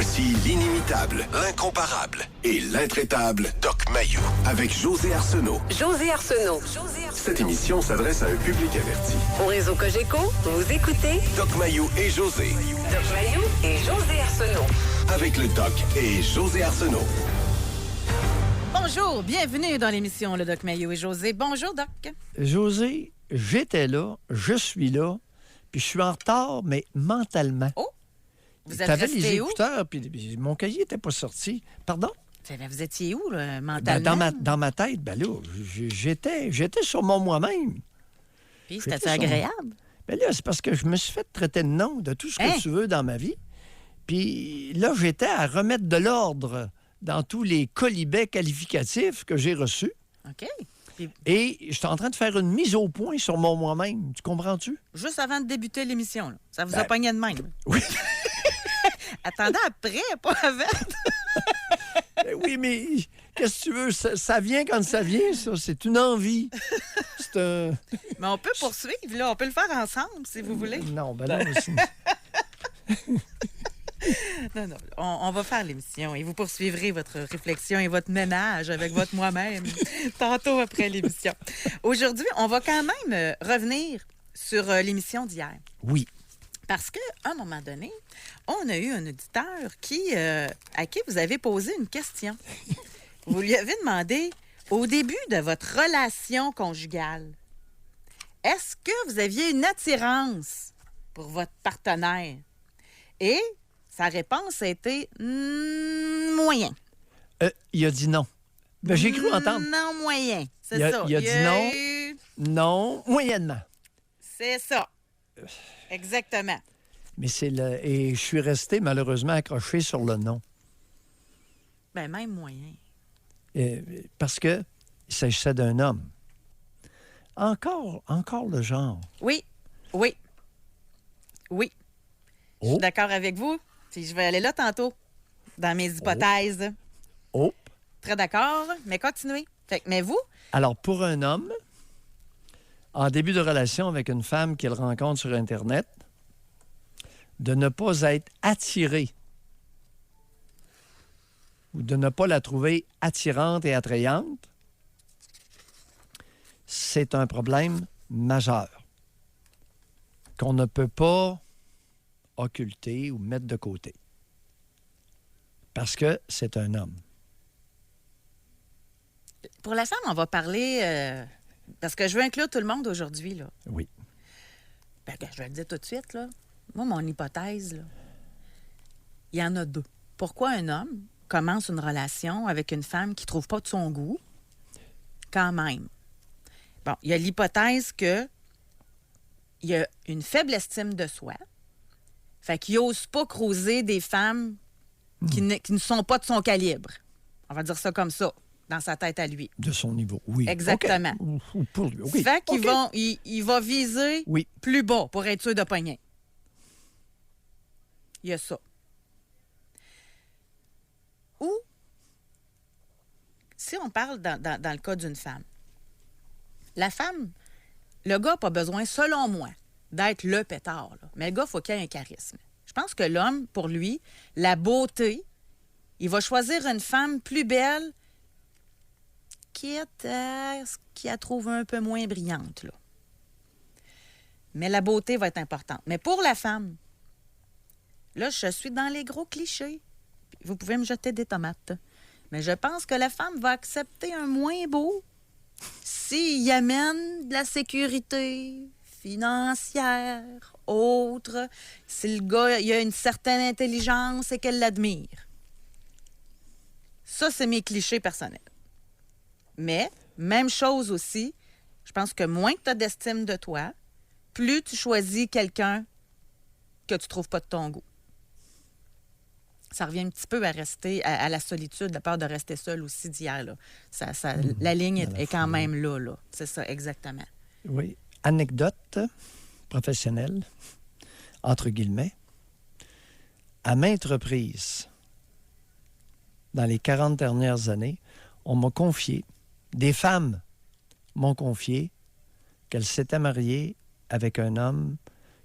Voici l'inimitable, l'incomparable et l'intraitable Doc Mayou avec José Arsenault. José Arsenault. Cette émission s'adresse à un public averti. Au réseau Cogeco, vous écoutez Doc Mayou et José. Doc Mayou et José Arsenault. Avec le Doc et José Arsenault. Bonjour, bienvenue dans l'émission Le Doc Mayou et José. Bonjour, Doc. José, j'étais là, je suis là, puis je suis en retard, mais mentalement. Oh, vous êtes T'avais les resté où? écouteurs, puis mon cahier n'était pas sorti. Pardon? Vous étiez où, là, Ben, mentalement? dans ma tête, ben là, j'étais sur mon moi-même. Puis, j'étais c'était agréable? Ben là, c'est parce que je me suis fait traiter de nom de tout ce que tu veux dans ma vie. Puis là, j'étais à remettre de l'ordre dans tous les colibets qualificatifs que j'ai reçus. OK. Puis, Et j'étais en train de faire une mise au point sur mon moi-même. Tu comprends-tu? juste avant de débuter l'émission, là, ça vous a Ben, pogné de même? Oui. Attendez après, pas avant. Ben oui, mais qu'est-ce que tu veux? Ça vient quand ça vient, ça. C'est une envie. C'est un... Mais on peut poursuivre, là. On peut le faire ensemble, si vous voulez. Non, ben non. Non, on va faire l'émission et vous poursuivrez votre réflexion et votre ménage avec votre moi-même tantôt après l'émission. Aujourd'hui, on va quand même revenir sur l'émission d'hier. Oui. Parce qu'à un moment donné, on a eu un auditeur à qui vous avez posé une question. Vous lui avez demandé, au début de votre relation conjugale, est-ce que vous aviez une attirance pour votre partenaire? Et sa réponse a été moyen. Il a dit non. Ben, j'ai cru entendre. Non, moyen. C'est Il a- ça. il a dit non. eu- Non, moyennement. C'est ça. Exactement. Mais c'est le... Et je suis resté malheureusement accroché sur le non. Ben même moyen. Parce que il s'agissait d'un homme. Encore le genre. Oui. Oui. Je Oh. suis d'accord avec vous. Puis je vais aller là tantôt, dans mes hypothèses. Oh. Très d'accord, mais continuez. Mais vous, Alors, pour un homme, en début de relation avec une femme qu'il rencontre sur Internet, de ne pas être attiré ou de ne pas la trouver attirante et attrayante, c'est un problème majeur qu'on ne peut pas occulter ou mettre de côté. Parce que c'est un homme. pour la femme, on va parler... parce que je veux inclure tout le monde aujourd'hui, là. Oui. Ben, je vais le dire tout de suite, là. Moi, mon hypothèse, là, il y en a deux. Pourquoi un homme commence une relation avec une femme qui ne trouve pas de son goût? Quand même. Bon, il y a l'hypothèse que il y a une faible estime de soi. Fait qu'il n'ose pas croiser des femmes qui ne sont pas de son calibre. On va dire ça comme ça, dans sa tête à lui. De son niveau, oui. Exactement. OK. Ou pour lui, oui. Fait qu'il OK. il va viser Oui. plus bas pour être sûr de pogner. Il y a ça. Ou, si on parle dans le cas d'une femme, la femme, le gars n'a pas besoin, selon moi, d'être le pétard. Là. Mais le gars, il faut qu'il ait un charisme. Je pense que l'homme, pour lui, la beauté, il va choisir une femme plus belle quitte à ce qu'il la trouve un peu moins brillante. Là. Mais la beauté va être importante. Mais pour la femme, là, je suis dans les gros clichés. Vous pouvez me jeter des tomates. Mais je pense que la femme va accepter un moins beau s'il amène de la sécurité financière, autre, si le gars il a une certaine intelligence et qu'elle l'admire. Ça, c'est mes clichés personnels. Mais, même chose aussi, je pense que moins que tu as d'estime de toi, plus tu choisis quelqu'un que tu trouves pas de ton goût. Ça revient un petit peu à rester à la solitude, la peur de rester seul aussi d'hier. Là. La ligne est quand même là. C'est ça, exactement. Oui. Anecdote professionnelle, entre guillemets. À maintes reprises, dans les 40 dernières années, on m'a confié, des femmes m'ont confié qu'elles s'étaient mariées avec un homme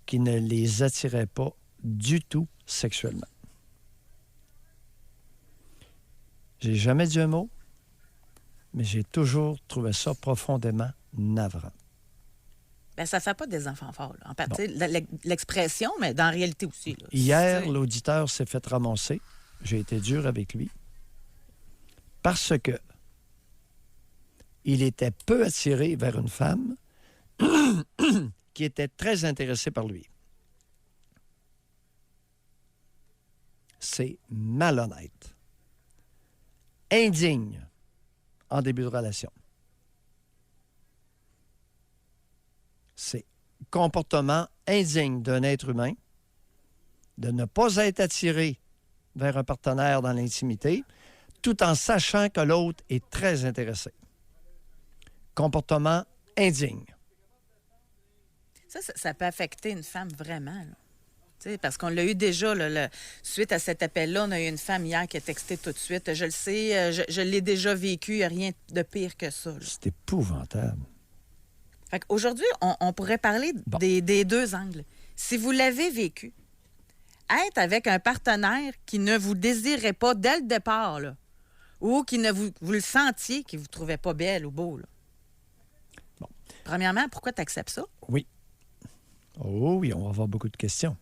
qui ne les attirait pas du tout sexuellement. J'ai jamais dit un mot, mais j'ai toujours trouvé ça profondément navrant. Ben, ça ne fait pas des enfants forts. Là. En partie, l'expression, mais dans la réalité aussi. Là. Hier, l'auditeur s'est fait ramasser. J'ai été dur avec lui. Parce que il était peu attiré vers une femme qui était très intéressée par lui. C'est malhonnête. Indigne en début de relation. C'est comportement indigne d'un être humain de ne pas être attiré vers un partenaire dans l'intimité, tout en sachant que l'autre est très intéressé. Comportement indigne. Ça peut affecter une femme vraiment. Là. Parce qu'on l'a eu déjà, là, suite à cet appel-là, on a eu une femme hier qui a texté tout de suite. Je le sais, je l'ai déjà vécu, il n'y a rien de pire que ça. Là. C'est épouvantable. Fait qu'aujourd'hui, on pourrait parler des deux angles. Si vous l'avez vécu, être avec un partenaire qui ne vous désirait pas dès le départ, là, ou qui ne vous le sentiez, qui ne vous trouvait pas belle ou beau. Là. Bon. Premièrement, pourquoi tu acceptes ça? Oui. Oh oui, on va avoir beaucoup de questions.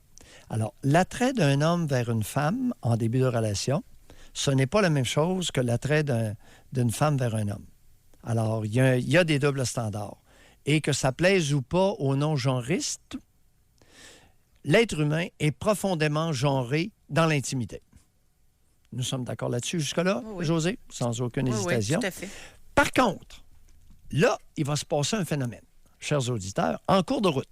Alors, l'attrait d'un homme vers une femme en début de relation, ce n'est pas la même chose que l'attrait d'une femme vers un homme. Alors, il y a des doubles standards. Et que ça plaise ou pas aux non-genristes, l'être humain est profondément genré dans l'intimité. Nous sommes d'accord là-dessus jusque-là, oui. José, sans aucune hésitation. Oui, tout à fait. Par contre, là, il va se passer un phénomène, chers auditeurs, en cours de route.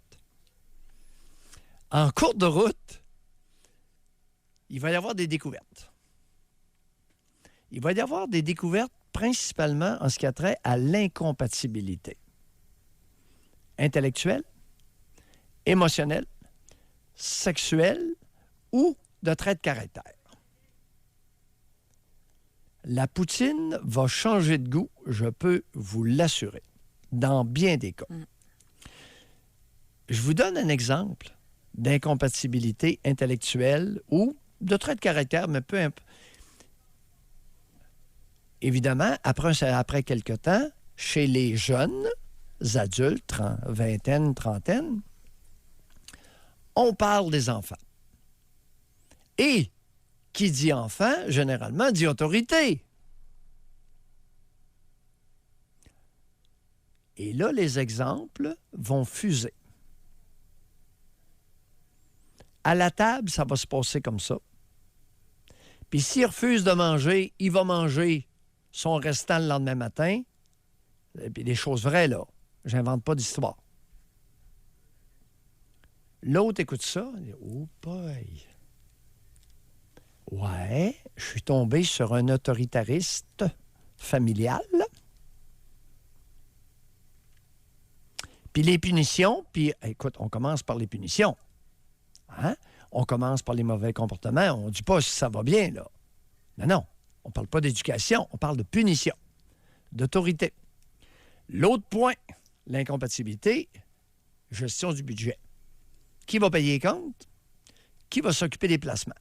En cours de route, il va y avoir des découvertes. Il va y avoir des découvertes principalement en ce qui a trait à l'incompatibilité intellectuelle, émotionnelle, sexuelle ou de trait de caractère. La poutine va changer de goût, je peux vous l'assurer, dans bien des cas. Je vous donne un exemple d'incompatibilité intellectuelle ou de trait de caractère, mais peu importe. Évidemment, après quelque temps, chez les jeunes adultes, vingtaine, trentaine, on parle des enfants. Et qui dit enfant, généralement, dit autorité. Et là, les exemples vont fuser. À la table, ça va se passer comme ça. Puis s'il refuse de manger, il va manger son restant le lendemain matin. Et puis des choses vraies, là. J'invente pas d'histoire. L'autre écoute ça, il dit « Oh boy! Ouais, je suis tombé sur un autoritariste familial. Puis les punitions, puis écoute, on commence par les punitions. Hein? On commence par les mauvais comportements. On ne dit pas si ça va bien, là. Non. On ne parle pas d'éducation, on parle de punition, d'autorité. L'autre point, l'incompatibilité, gestion du budget. Qui va payer les comptes? Qui va s'occuper des placements?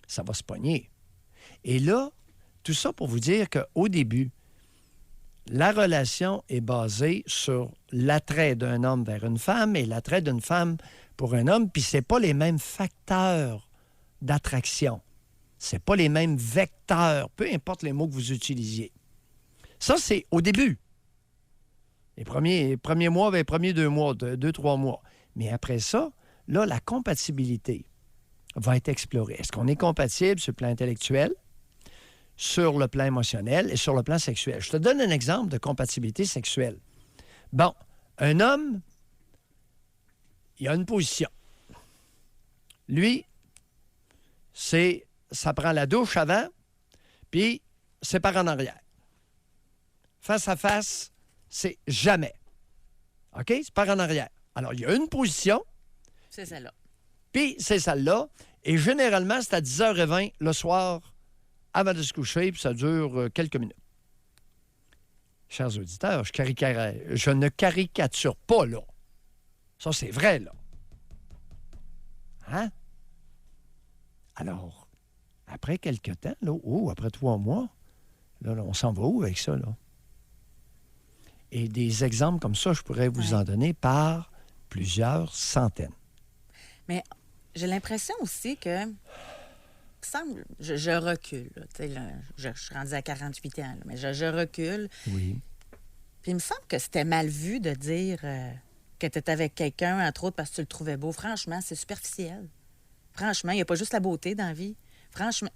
Ça va se pogner. Et là, tout ça pour vous dire qu'au début, la relation est basée sur l'attrait d'un homme vers une femme et l'attrait d'une femme pour un homme, puis c'est pas les mêmes facteurs d'attraction. C'est pas les mêmes vecteurs, peu importe les mots que vous utilisiez. Ça, c'est au début. Les premiers mois, les premiers 2 mois, 2-3 mois. Mais après ça, là, la compatibilité va être explorée. Est-ce qu'on est compatible sur le plan intellectuel, sur le plan émotionnel et sur le plan sexuel? Je te donne un exemple de compatibilité sexuelle. Bon, un homme, il a une position. Lui, ça prend la douche avant, puis c'est par en arrière. Face à face, c'est jamais. OK? C'est par en arrière. Alors, il y a une position. C'est celle-là. Puis, c'est celle-là. Et généralement, c'est à 10h20 le soir, avant de se coucher, puis ça dure quelques minutes. Chers auditeurs, je ne caricature pas, là. Ça, c'est vrai, là. Hein? Alors, Après quelques temps, là, après 3 mois, là, on s'en va où avec ça, là? Et des exemples comme ça, je pourrais vous en donner par plusieurs centaines. Mais j'ai l'impression aussi que... Je recule. Là, je suis rendue à 48 ans, là, mais je recule. Oui. Puis il me semble que c'était mal vu de dire que tu étais avec quelqu'un, entre autres, parce que tu le trouvais beau. Franchement, c'est superficiel. Franchement, il n'y a pas juste la beauté dans la vie. Franchement...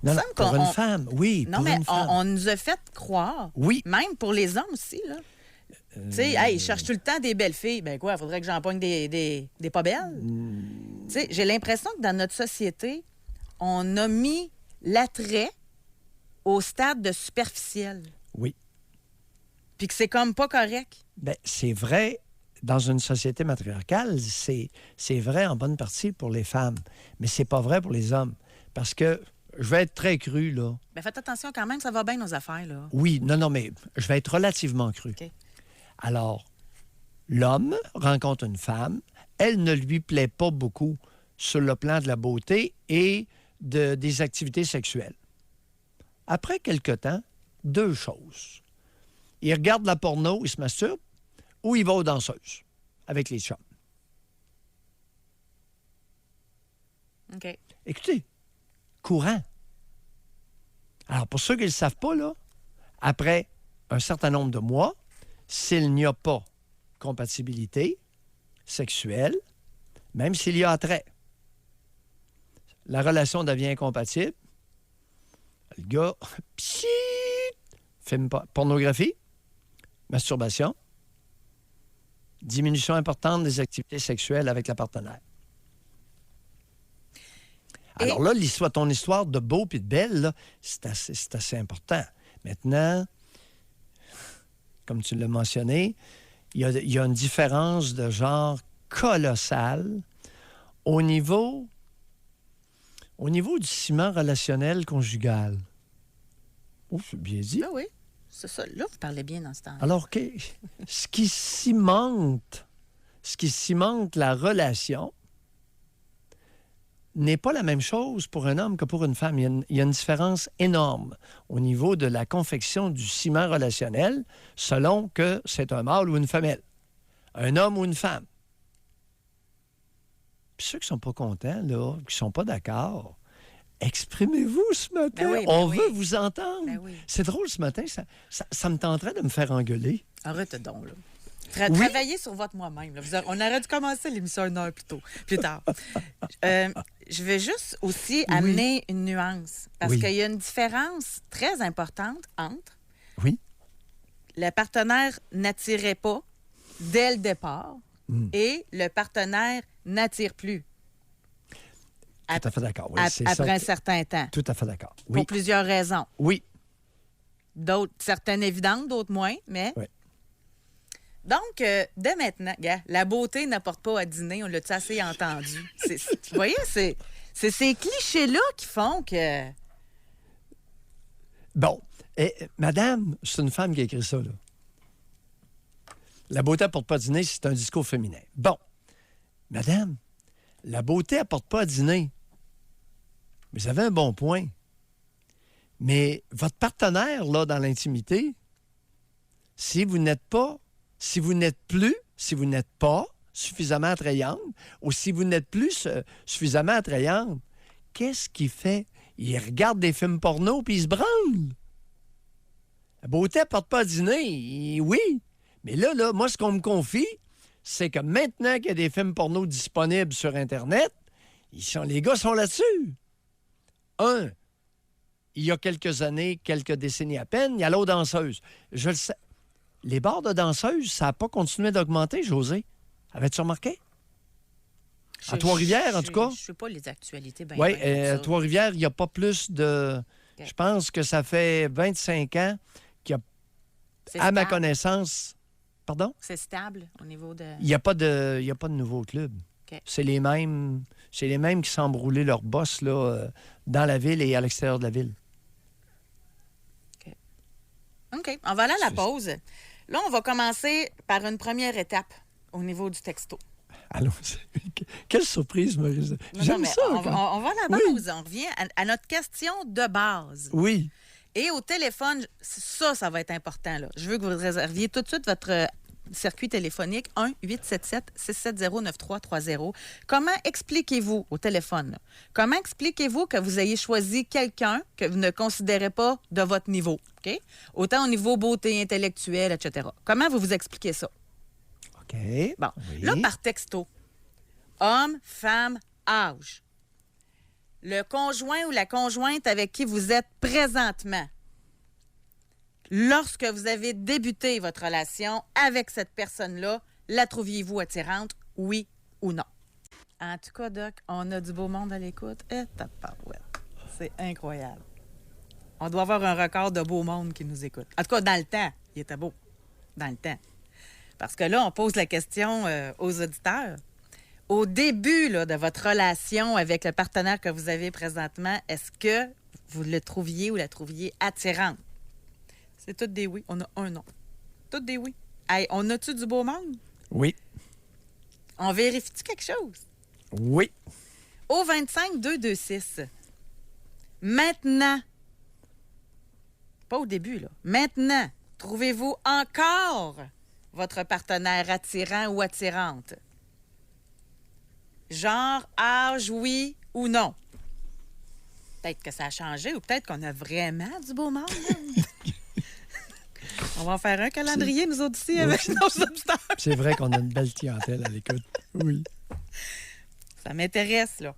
Non, il me non, semble pour qu'on- une femme, oui, Non, pour mais une femme. on nous a fait croire, Oui. même pour les hommes aussi, là. Tu sais, hey, je cherche tout le temps des belles filles. Ben quoi, il faudrait que j'en pogne des pas belles. Tu sais, j'ai l'impression que dans notre société, on a mis l'attrait au stade de superficiel. Oui. Puis que c'est comme pas correct. Bien, c'est vrai, dans une société matriarcale, c'est vrai en bonne partie pour les femmes, mais c'est pas vrai pour les hommes. Parce que, je vais être très cru, là. Ben faites attention quand même, ça va bien nos affaires, là. Oui, non, mais je vais être relativement cru. OK. Alors, l'homme rencontre une femme, elle ne lui plaît pas beaucoup sur le plan de la beauté et des activités sexuelles. Après quelque temps, 2 choses. Il regarde la porno, il se masturbe, ou il va aux danseuses avec les chums. OK. Écoutez, courant. Alors, pour ceux qui ne le savent pas, là, après un certain nombre de mois, s'il n'y a pas compatibilité sexuelle, même s'il y a attrait, la relation devient incompatible. Le gars, pchit, filme pas. Pornographie, masturbation, diminution importante des activités sexuelles avec la partenaire. Alors là, ton histoire de beau et de belle, là, c'est assez important. Maintenant, comme tu l'as mentionné, il y a une différence de genre colossale au niveau du ciment relationnel conjugal. Oh, c'est bien dit. Ah oui, c'est ça. Là, vous parlez bien dans ce temps-là. Alors que ce qui cimente la relation n'est pas la même chose pour un homme que pour une femme. Il y a une différence énorme au niveau de la confection du ciment relationnel selon que c'est un mâle ou une femelle, un homme ou une femme. Puis ceux qui ne sont pas contents, là, qui ne sont pas d'accord, exprimez-vous ce matin. Ben oui, On veut vous entendre. Ben oui. C'est drôle, ce matin, ça me tenterait de me faire engueuler. Arrête donc, là. Oui. Travaillez sur votre moi-même. Là. On aurait dû commencer l'émission 1 heure plus tard. Je vais juste aussi amener une nuance. Parce Oui. qu'il y a une différence très importante entre Oui. le partenaire n'attirait pas dès le départ et le partenaire n'attire plus. Tout à fait d'accord. Oui, c'est Après ça. un certain temps. Tout à fait d'accord. Oui. Pour plusieurs raisons. Oui. D'autres, certaines évidentes, d'autres moins, mais... Oui. Donc, dès maintenant, gars, la beauté n'apporte pas à dîner, on l'a-tu assez entendu? Vous voyez, c'est ces clichés-là qui font que... Bon. Madame, c'est une femme qui a écrit ça, là. La beauté apporte pas à dîner, c'est un discours féminin. Bon. Madame, la beauté apporte pas à dîner. Mais vous avez un bon point. Mais votre partenaire, là, dans l'intimité, si vous n'êtes pas suffisamment attrayante, ou si vous n'êtes plus suffisamment attrayante, qu'est-ce qu'il fait? Il regarde des films porno puis il se branle. La beauté ne porte pas à dîner, oui. Mais là, moi, ce qu'on me confie, c'est que maintenant qu'il y a des films porno disponibles sur Internet, les gars sont là-dessus. Il y a quelques années, quelques décennies à peine, il y a l'eau danseuse. Je le sais. Les bars de danseuses, ça n'a pas continué d'augmenter, José. Avais-tu remarqué? À Trois-Rivières, en tout cas. Je ne sais pas les actualités. Ben, Oui, ben, à ça. Trois-Rivières, il n'y a pas plus de... OK. Je pense que ça fait 25 ans qu'il y a, C'est à ma stable. connaissance... Pardon? C'est stable au niveau de... Il n'y a pas de nouveau club. OK. C'est les mêmes qui semblent rouler leur boss là, dans la ville et à l'extérieur de la ville. OK. On va aller à la pause. Là, on va commencer par une première étape au niveau du texto. Allô, quelle surprise, Maurice. Non, J'aime mais ça. on va à la Oui. base. On revient à notre question de base. Oui. Et au téléphone, ça va être important. Là. Je veux que vous réserviez tout de suite votre circuit téléphonique 1-877-670-9330. Comment expliquez-vous au téléphone? Là? Comment expliquez-vous que vous ayez choisi quelqu'un que vous ne considérez pas de votre niveau? OK? Autant au niveau beauté intellectuelle, etc. Comment vous expliquez ça? OK. Bon. Oui. Là, par texto, homme, femme, âge. Le conjoint ou la conjointe avec qui vous êtes présentement, lorsque vous avez débuté votre relation avec cette personne-là, la trouviez-vous attirante, oui ou non? En tout cas, Doc, on a du beau monde à l'écoute. C'est incroyable. On doit avoir un record de beau monde qui nous écoute. En tout cas, dans le temps, il était beau. Dans le temps. Parce que là, on pose la question aux auditeurs. Au début là, de votre relation avec le partenaire que vous avez présentement, est-ce que vous le trouviez ou la trouviez attirante? C'est toutes des oui. On a un non. Toutes des oui. Hey, on a-tu du beau monde? Oui. On vérifie-tu quelque chose? Oui. Au 25-226, maintenant, pas au début, là, maintenant, trouvez-vous encore votre partenaire attirant ou attirante? Genre, âge, oui ou non? Peut-être que ça a changé ou peut-être qu'on a vraiment du beau monde. On va en faire un calendrier, nous autres ici, avec nos auditeurs. C'est vrai qu'on a une belle clientèle à l'écoute. Oui. Ça m'intéresse, là.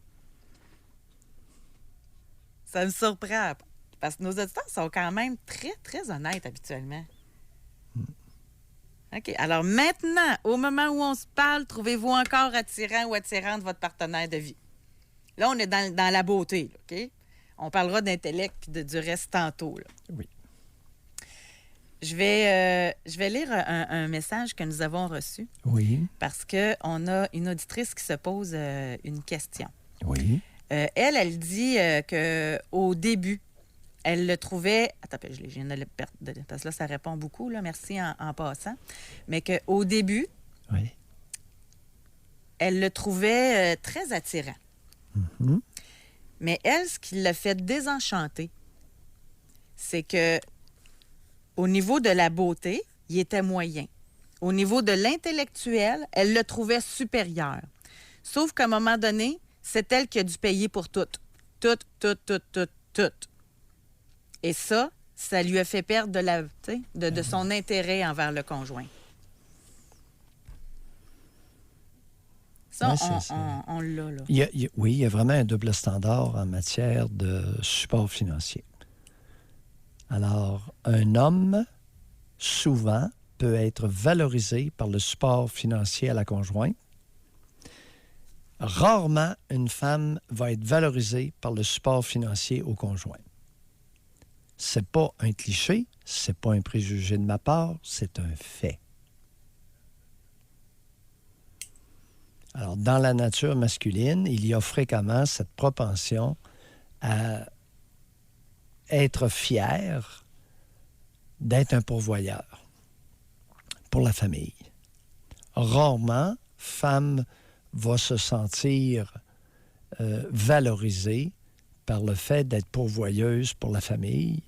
Ça me surprend. Parce que nos auditeurs sont quand même très, très honnêtes habituellement. OK. Alors maintenant, au moment où on se parle, trouvez-vous encore attirant ou attirante votre partenaire de vie? Là, on est dans la beauté, là, OK? On parlera d'intellect et du reste tantôt, là. Oui. Je vais lire un message que nous avons reçu Oui. parce qu'on a une auditrice qui se pose une question. Oui. Elle dit qu'au début, elle le trouvait... Attends, je viens de le perdre, parce que là, ça répond beaucoup, là, merci en passant. Mais qu'au début, Oui. elle le trouvait très attirant. Mhm. Mais elle, ce qui l'a fait désenchanter, c'est que au niveau de la beauté, il était moyen. Au niveau de l'intellectuel, elle le trouvait supérieur. Sauf qu'à un moment donné, c'est elle qui a dû payer pour tout. Tout. Et ça lui a fait perdre de son intérêt envers le conjoint. Ça, Ouais, on l'a, là. Oui, il y a vraiment un double standard en matière de support financier. Alors, un homme, souvent, peut être valorisé par le support financier à la conjointe. Rarement, une femme va être valorisée par le support financier au conjoint. C'est pas un cliché, c'est pas un préjugé de ma part, c'est un fait. Alors, dans la nature masculine, il y a fréquemment cette propension à être fier d'être un pourvoyeur pour la famille. Rarement, femme va se sentir valorisée par le fait d'être pourvoyeuse pour la famille,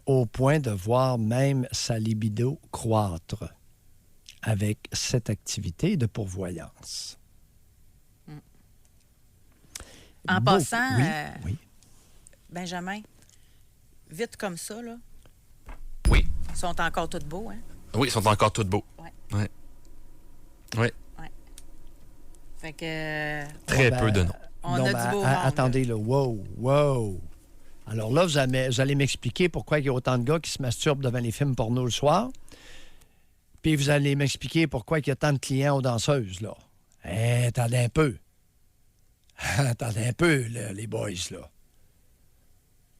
au point de voir même sa libido croître avec cette activité de pourvoyance. En passant, oui. Benjamin, vite comme ça, là, Oui. ils sont encore tous beaux, hein? Oui, ils sont encore tous beaux. Ouais. Oui. Fait que... Très peu de noms. On a du beau monde. Attendez, là. Wow. Alors là, vous allez m'expliquer pourquoi il y a autant de gars qui se masturbent devant les films porno le soir. Puis vous allez m'expliquer pourquoi il y a tant de clients aux danseuses, là. Attendez un peu. Attendez un peu, là, les boys, là.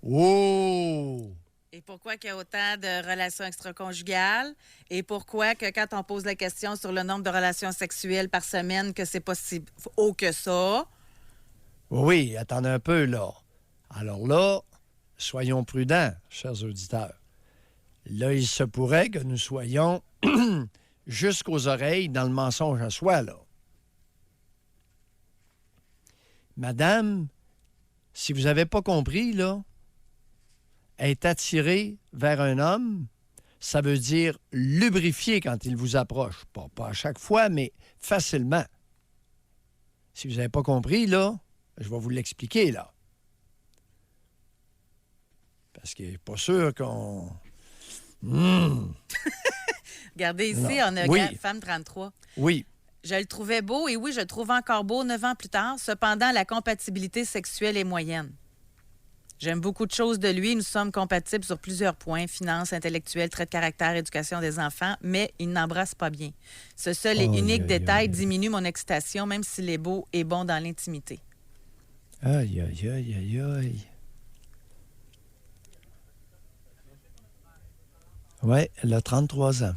Wow! Et pourquoi qu'il y a autant de relations extraconjugales? Et pourquoi que quand on pose la question sur le nombre de relations sexuelles par semaine, que c'est pas si haut que ça? Oui, attendez un peu, là. Alors là, soyons prudents, chers auditeurs. Là, il se pourrait que nous soyons jusqu'aux oreilles dans le mensonge à soi, là. Madame, si vous n'avez pas compris, là, être attiré vers un homme, ça veut dire lubrifier quand il vous approche. Pas à chaque fois, mais facilement. Si vous n'avez pas compris, là, je vais vous l'expliquer, là. Parce qu'il n'est pas sûr qu'on... Regardez ici, Non. on a Oui. femme 33. Oui. Je le trouvais beau, et oui, je le trouve encore beau 9 ans plus tard. Cependant, la compatibilité sexuelle est moyenne. J'aime beaucoup de choses de lui. Nous sommes compatibles sur plusieurs points, finances, intellectuels, traits de caractère, éducation des enfants, mais il n'embrasse pas bien. Ce seul et unique détail diminue mon excitation, même s'il est beau et bon dans l'intimité. Aïe, aïe, aïe, aïe, aïe. Oui, elle a 33 ans.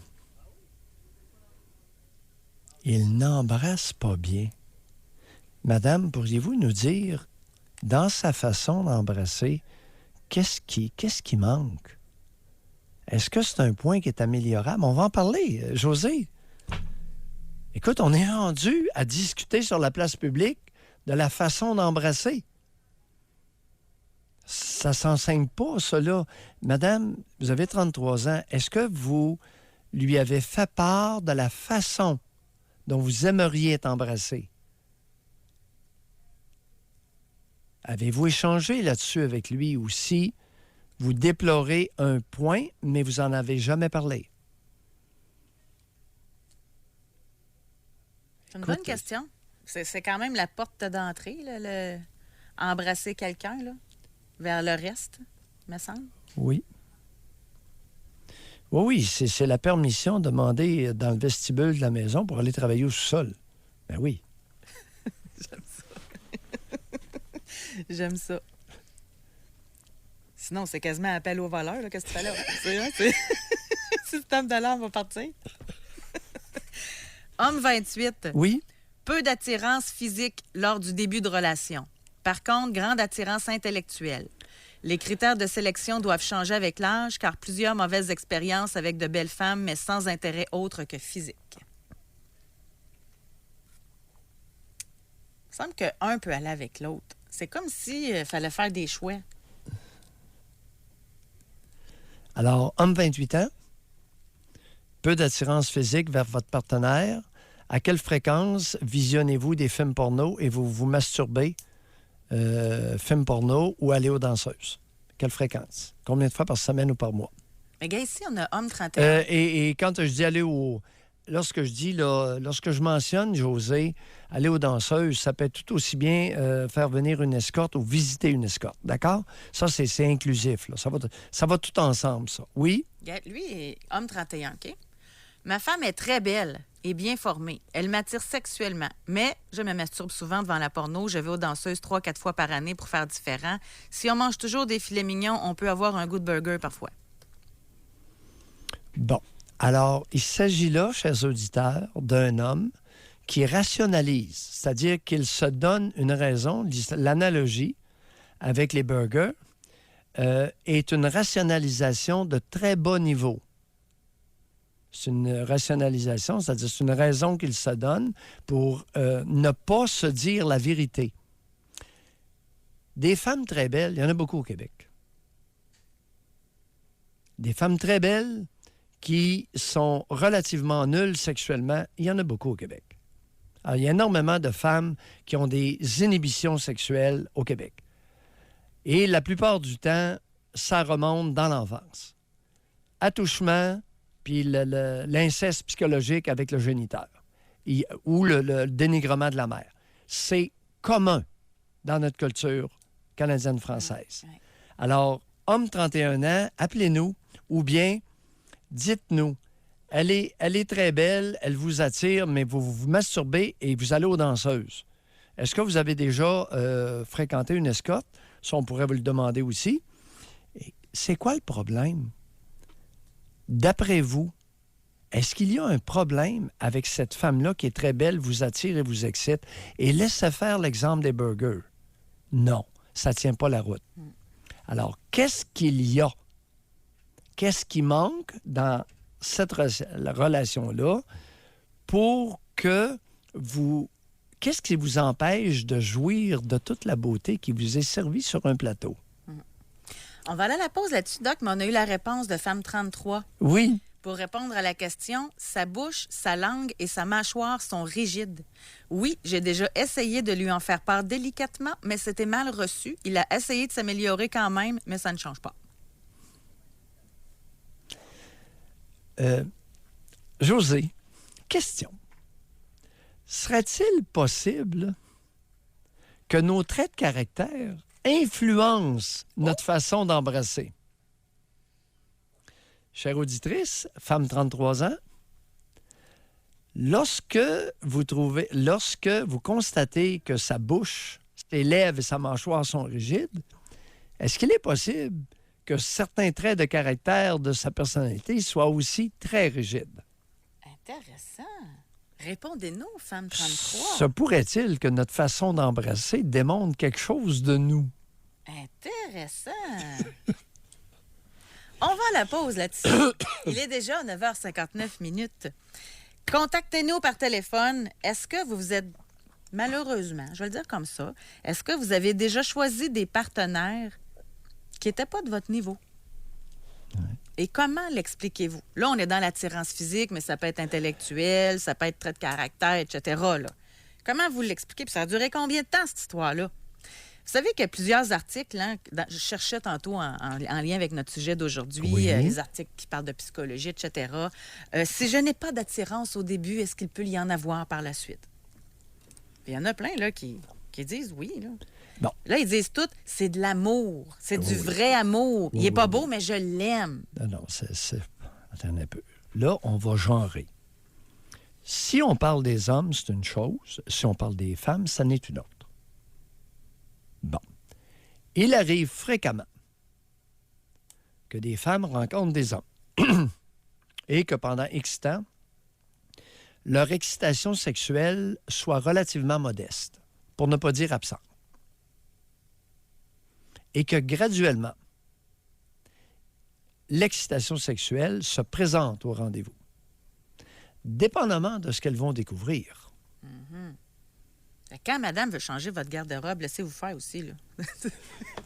Il n'embrasse pas bien. Madame, pourriez-vous nous dire, dans sa façon d'embrasser, qu'est-ce qui manque? Est-ce que c'est un point qui est améliorable? On va en parler, José. Écoute, on est rendu à discuter sur la place publique de la façon d'embrasser. Ça s'enseigne pas, ça, là. Madame, vous avez 33 ans. Est-ce que vous lui avez fait part de la façon dont vous aimeriez être embrassé? Avez-vous échangé là-dessus avec lui aussi? Vous déplorez un point, mais vous n'en avez jamais parlé. C'est une Écoute, bonne question. C'est quand même la porte d'entrée, là, embrasser quelqu'un, là, vers le reste, me semble. Oui. Oui, c'est la permission demandée dans le vestibule de la maison pour aller travailler au sous-sol. Ben oui. J'aime ça. Sinon, c'est quasiment appel au voleur. Qu'est-ce que tu fais là? Système d'alarme va partir. Homme 28. Oui? Peu d'attirance physique lors du début de relation. Par contre, grande attirance intellectuelle. Les critères de sélection doivent changer avec l'âge, car plusieurs mauvaises expériences avec de belles femmes, mais sans intérêt autre que physique. Il semble qu'un peut aller avec l'autre. C'est comme s'il fallait faire des choix. Alors, homme 28 ans, peu d'attirance physique vers votre partenaire. À quelle fréquence visionnez-vous des films porno et vous vous masturbez films porno ou allez aux danseuses? Quelle fréquence? Combien de fois par semaine ou par mois? Mais gars, ici, on a homme 31. Et quand je dis aller au... Lorsque je mentionne, José, aller aux danseuses, ça peut être tout aussi bien faire venir une escorte ou visiter une escorte. D'accord? Ça, c'est inclusif. Là. Ça va tout ensemble, ça. Oui? Lui est homme 31, OK? Ma femme est très belle et bien formée. Elle m'attire sexuellement, mais je me masturbe souvent devant la porno. Je vais aux danseuses 3-4 fois par année pour faire différent. Si on mange toujours des filets mignons, on peut avoir un goût de burger parfois. Bon. Alors, il s'agit là, chers auditeurs, d'un homme qui rationalise, c'est-à-dire qu'il se donne une raison. L'analogie avec les burgers est une rationalisation de très bas niveau. C'est une rationalisation, c'est-à-dire c'est une raison qu'il se donne pour ne pas se dire la vérité. Des femmes très belles, il y en a beaucoup au Québec. Des femmes très belles qui sont relativement nulles sexuellement, il y en a beaucoup au Québec. Alors, il y a énormément de femmes qui ont des inhibitions sexuelles au Québec. Et la plupart du temps, ça remonte dans l'enfance. Attouchement, puis l'inceste psychologique avec le géniteur, ou le dénigrement de la mère. C'est commun dans notre culture canadienne-française. Ouais. Alors, homme 31 ans, appelez-nous, ou bien dites-nous, elle est très belle, elle vous attire, mais vous vous masturbez et vous allez aux danseuses. Est-ce que vous avez déjà fréquenté une escorte? Ça, on pourrait vous le demander aussi. Et c'est quoi le problème? D'après vous, est-ce qu'il y a un problème avec cette femme-là qui est très belle, vous attire et vous excite? Et laissez faire l'exemple des burgers. Non, ça ne tient pas la route. Alors, qu'est-ce qu'il y a? Qu'est-ce qui manque dans cette relation-là pour que vous qu'est-ce qui vous empêche de jouir de toute la beauté qui vous est servie sur un plateau? On va aller à la pause là-dessus, Doc, mais on a eu la réponse de Femme 33. Oui. Pour répondre à la question, sa bouche, sa langue et sa mâchoire sont rigides. Oui, j'ai déjà essayé de lui en faire part délicatement, mais c'était mal reçu. Il a essayé de s'améliorer quand même, mais ça ne change pas. José, question. Serait-il possible que nos traits de caractère influencent notre façon d'embrasser? Chère auditrice, femme 33 ans, lorsque vous constatez que sa bouche, ses lèvres et sa mâchoire sont rigides, est-ce qu'il est possible que certains traits de caractère de sa personnalité soient aussi très rigides? Intéressant. Répondez-nous, Femme 33. Se pourrait-il que notre façon d'embrasser démontre quelque chose de nous? Intéressant. On va à la pause là-dessus. Il est déjà 9h59. Contactez-nous par téléphone. Est-ce que vous vous êtes, malheureusement, je vais le dire comme ça, est-ce que vous avez déjà choisi des partenaires qui n'étaient pas de votre niveau? Ouais. Et comment l'expliquez-vous? Là, on est dans l'attirance physique, mais ça peut être intellectuel, ça peut être trait de caractère, etc. Là. Comment vous l'expliquez? Puis ça a duré combien de temps, cette histoire-là? Vous savez qu'il y a plusieurs articles, hein, je cherchais tantôt en lien avec notre sujet d'aujourd'hui, Oui. les articles qui parlent de psychologie, etc. Si je n'ai pas d'attirance au début, est-ce qu'il peut y en avoir par la suite? Il y en a plein là, qui disent oui. Là. Bon. Là, ils disent tout, c'est de l'amour, c'est du Oui. vrai amour. Il n'est Oui, pas oui, beau, mais je l'aime. Non, c'est... Attends un peu. Là, on va genrer. Si on parle des hommes, c'est une chose. Si on parle des femmes, ça n'est une autre. Bon. Il arrive fréquemment que des femmes rencontrent des hommes et que pendant X temps, leur excitation sexuelle soit relativement modeste, pour ne pas dire absente. Et que graduellement, l'excitation sexuelle se présente au rendez-vous, dépendamment de ce qu'elles vont découvrir. Quand madame veut changer votre garde-robe, laissez-vous faire aussi. Là.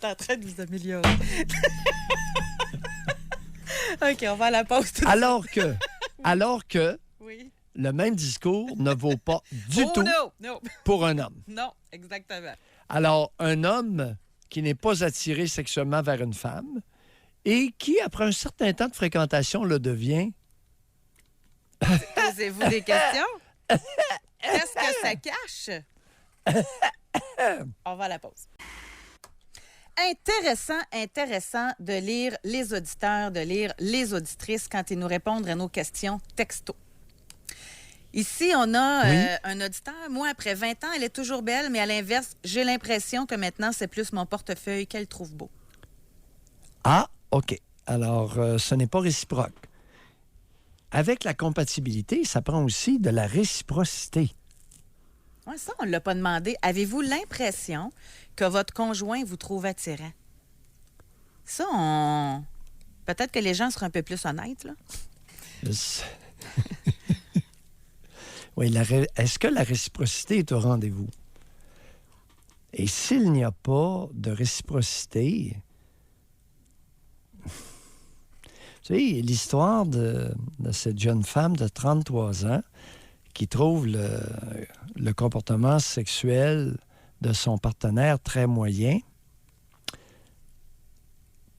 T'es en train de vous améliorer. OK, on va à la pause. Alors que Oui. le même discours ne vaut pas du tout Non, pour un homme. non, exactement. Alors, un homme qui n'est pas attiré sexuellement vers une femme et qui, après un certain temps de fréquentation, le devient... Posez-vous des questions? Qu'est-ce que ça cache? On va à la pause. Intéressant de lire les auditeurs, de lire les auditrices quand ils nous répondent à nos questions texto. Ici, on a un auditeur. Moi, après 20 ans, elle est toujours belle, mais à l'inverse, j'ai l'impression que maintenant, c'est plus mon portefeuille qu'elle trouve beau. Ah, OK. Alors, ce n'est pas réciproque. Avec la compatibilité, ça prend aussi de la réciprocité. Ouais, ça, on ne l'a pas demandé. Avez-vous l'impression que votre conjoint vous trouve attirant? Ça, peut-être que les gens seront un peu plus honnêtes, là. Oui, est-ce que la réciprocité est au rendez-vous? Et s'il n'y a pas de réciprocité... Tu sais, l'histoire de cette jeune femme de 33 ans qui trouve le comportement sexuel de son partenaire très moyen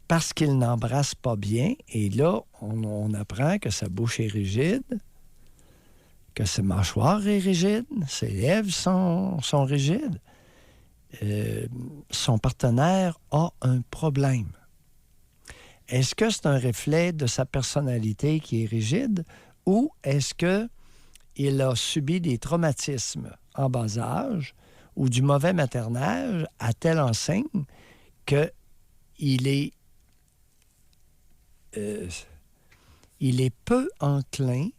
parce qu'il n'embrasse pas bien. Et là, on apprend que sa bouche est rigide, que sa mâchoire est rigide, ses lèvres sont rigides. Son partenaire a un problème. Est-ce que c'est un reflet de sa personnalité qui est rigide ou est-ce qu'il a subi des traumatismes en bas âge ou du mauvais maternage à telle enseigne qu'il est, il est peu enclin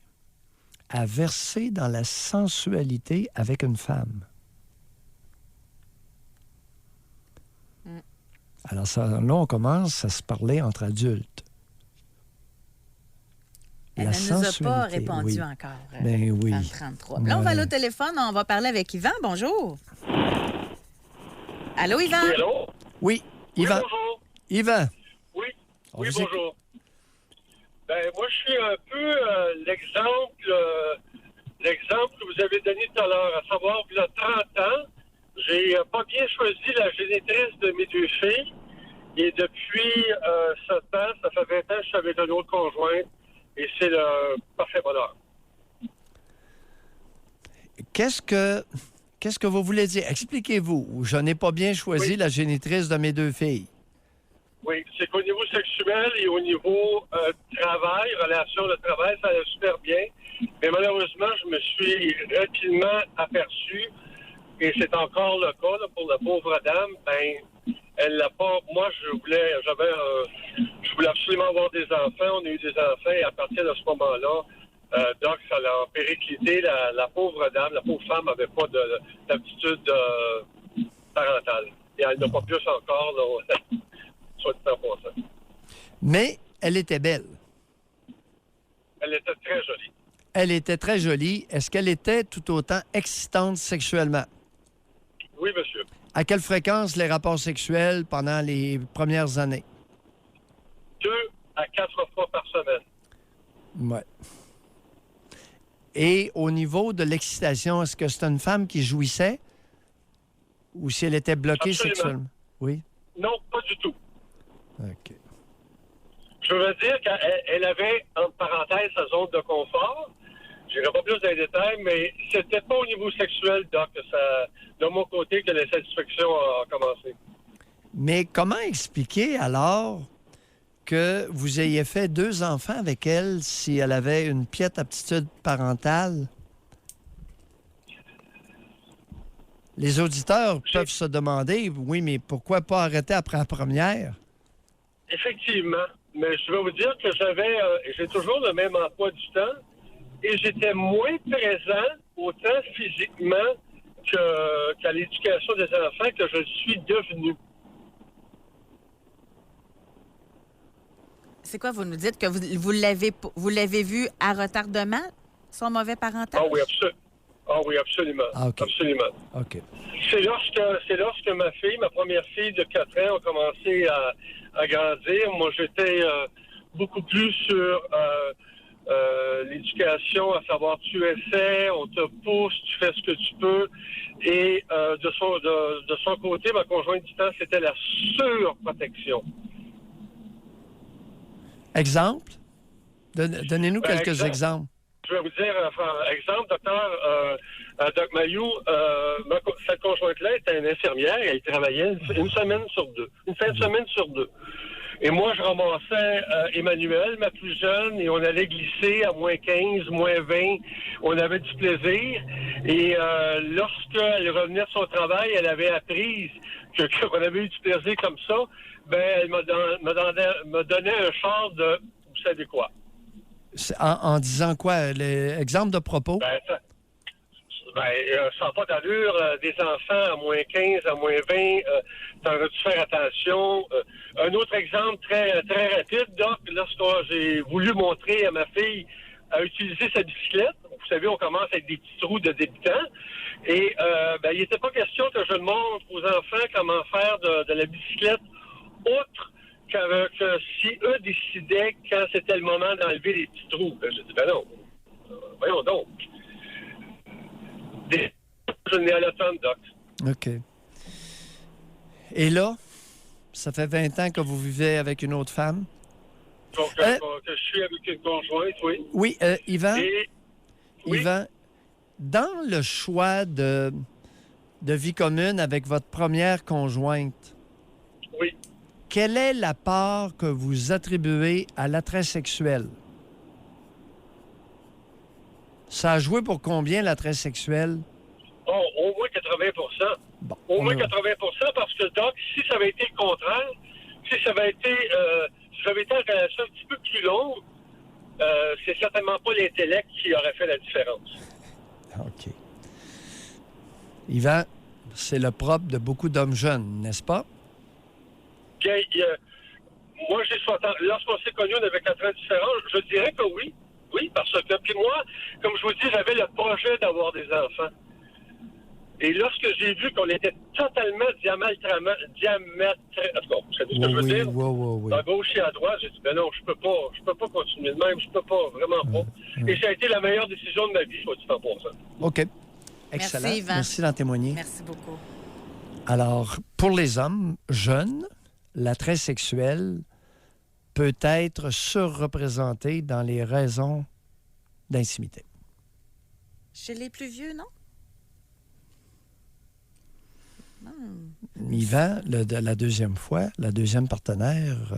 à verser dans la sensualité avec une femme? Alors là, on commence à se parler entre adultes. Elle La ne nous a pas sensualité, répondu oui. encore. Ben oui. Dans le 33. Là, on va aller au téléphone. On va parler avec Yvan. Bonjour. Allô, Yvan? Oui, allô? Oui, Oui, Yvan. bonjour. Yvan. Oui, On oui, vous écoute. bonjour. Ben, moi, je suis un peu l'exemple que vous avez donné tout à l'heure, à savoir, il y a 30 ans, j'ai pas bien choisi la génitrice de mes 2 filles. Et depuis 7 ans, ça fait 20 ans que je suis avec un autre conjoint. Et c'est le parfait bonheur. Qu'est-ce que vous voulez dire? Expliquez-vous. Je n'ai pas bien choisi Oui. la génitrice de mes 2 filles. Oui, c'est qu'au niveau sexuel et au niveau travail, relation de travail, ça allait super bien. Mais malheureusement, je me suis rapidement aperçu, et c'est encore le cas là, pour la pauvre dame, ben, elle l'a pas. Moi, je voulais absolument avoir des enfants. On a eu des enfants, et à partir de ce moment-là, donc, ça l'a périclité. La pauvre dame, la pauvre femme n'avait pas d'aptitude parentale. Et elle n'a pas plus encore, là, soit du temps pour ça. Mais elle était belle. Elle était très jolie. Elle était très jolie. Est-ce qu'elle était tout autant excitante sexuellement? Oui, monsieur. À quelle fréquence les rapports sexuels pendant les premières années? 2 à 4 fois par semaine. Ouais. Et au niveau de l'excitation, est-ce que c'est une femme qui jouissait ou si elle était bloquée Absolument. sexuellement? Oui. Non, pas du tout. OK. Je veux dire qu'elle avait, entre parenthèses, sa zone de confort. Je n'irai pas plus dans les détails, mais c'était pas au niveau sexuel, Doc, que ça, de mon côté, que la satisfaction a commencé. Mais comment expliquer alors que vous ayez fait 2 enfants avec elle si elle avait une piètre aptitude parentale? Les auditeurs peuvent se demander, oui, mais pourquoi pas arrêter après la première? Effectivement. Mais je vais vous dire que j'ai toujours le même emploi du temps et j'étais moins présent, autant physiquement qu'à l'éducation des enfants, que je le suis devenu. C'est quoi, vous nous dites que vous l'avez vu à retardement, son mauvais parental? Ah oui, absolument. Ah, OK. Absolument. OK. C'est lorsque ma première fille de 4 ans a commencé à grandir. Moi, j'étais beaucoup plus sur l'éducation, à savoir tu essaies, on te pousse, tu fais ce que tu peux. Et de son côté, ma conjointe du temps, c'était la surprotection. Exemple? Donnez-nous quelques exemples. Je vais vous dire, exemple, Doc Mayou, cette conjointe-là était une infirmière, elle travaillait une semaine sur 2, une fin de semaine sur 2. Et moi, je ramassais Emmanuel, ma plus jeune, et on allait glisser à moins 15, moins 20. On avait du plaisir. Et lorsqu'elle revenait de son travail, elle avait appris qu'on avait eu du plaisir comme ça. Ben, elle me donnait un char de, vous savez quoi? En disant quoi? L'exemple de propos? Ça n'a pas d'allure. Des enfants à moins 15, à moins 20, t'aurais dû faire attention. Un autre exemple très, très rapide, Doc, lorsque j'ai voulu montrer à ma fille à utiliser sa bicyclette, vous savez, on commence avec des petits trous de débutants, et il n'était pas question que je montre aux enfants comment faire de la bicyclette autre que si eux décidaient quand c'était le moment d'enlever les petits trous. J'ai dit, ben non, voyons donc. Je n'ai à l'automne, Doc. OK. Et là, ça fait 20 ans que vous vivez avec une autre femme? Donc, que je suis avec une conjointe, oui. Oui, Yvan? Oui? Yvan, dans le choix de vie commune avec votre première conjointe, Oui. quelle est la part que vous attribuez à l'attrait sexuel? Ça a joué pour combien, l'attrait sexuel? Oh, au moins 80 Bon, Au moins 80 parce que, Doc, si ça avait été le contraire, si j'avais été en relation un petit peu plus longue, c'est certainement pas l'intellect qui aurait fait la différence. OK. Yvan, c'est le propre de beaucoup d'hommes jeunes, n'est-ce pas? Moi, j'ai 60 ans. Lorsqu'on s'est connus, on avait 4 ans de différence. Je dirais que oui. Oui, parce que, puis moi, comme je vous dis, j'avais le projet d'avoir des enfants. Et lorsque j'ai vu qu'on était totalement diamétralement, en tout cas, vous savez ce que je veux dire? Oui. À gauche et à droite, j'ai dit, ben non, je peux pas continuer de même, je peux pas, vraiment pas. Et ça a été la meilleure décision de ma vie, soit dit en pour ça. OK. Excellent. Merci, Yvan. Merci d'en témoigner. Merci beaucoup. Alors, pour les hommes jeunes, l'attrait sexuel peut être surreprésenté dans les raisons d'intimité. Chez les plus vieux, non? Yvan, la deuxième fois, la deuxième partenaire,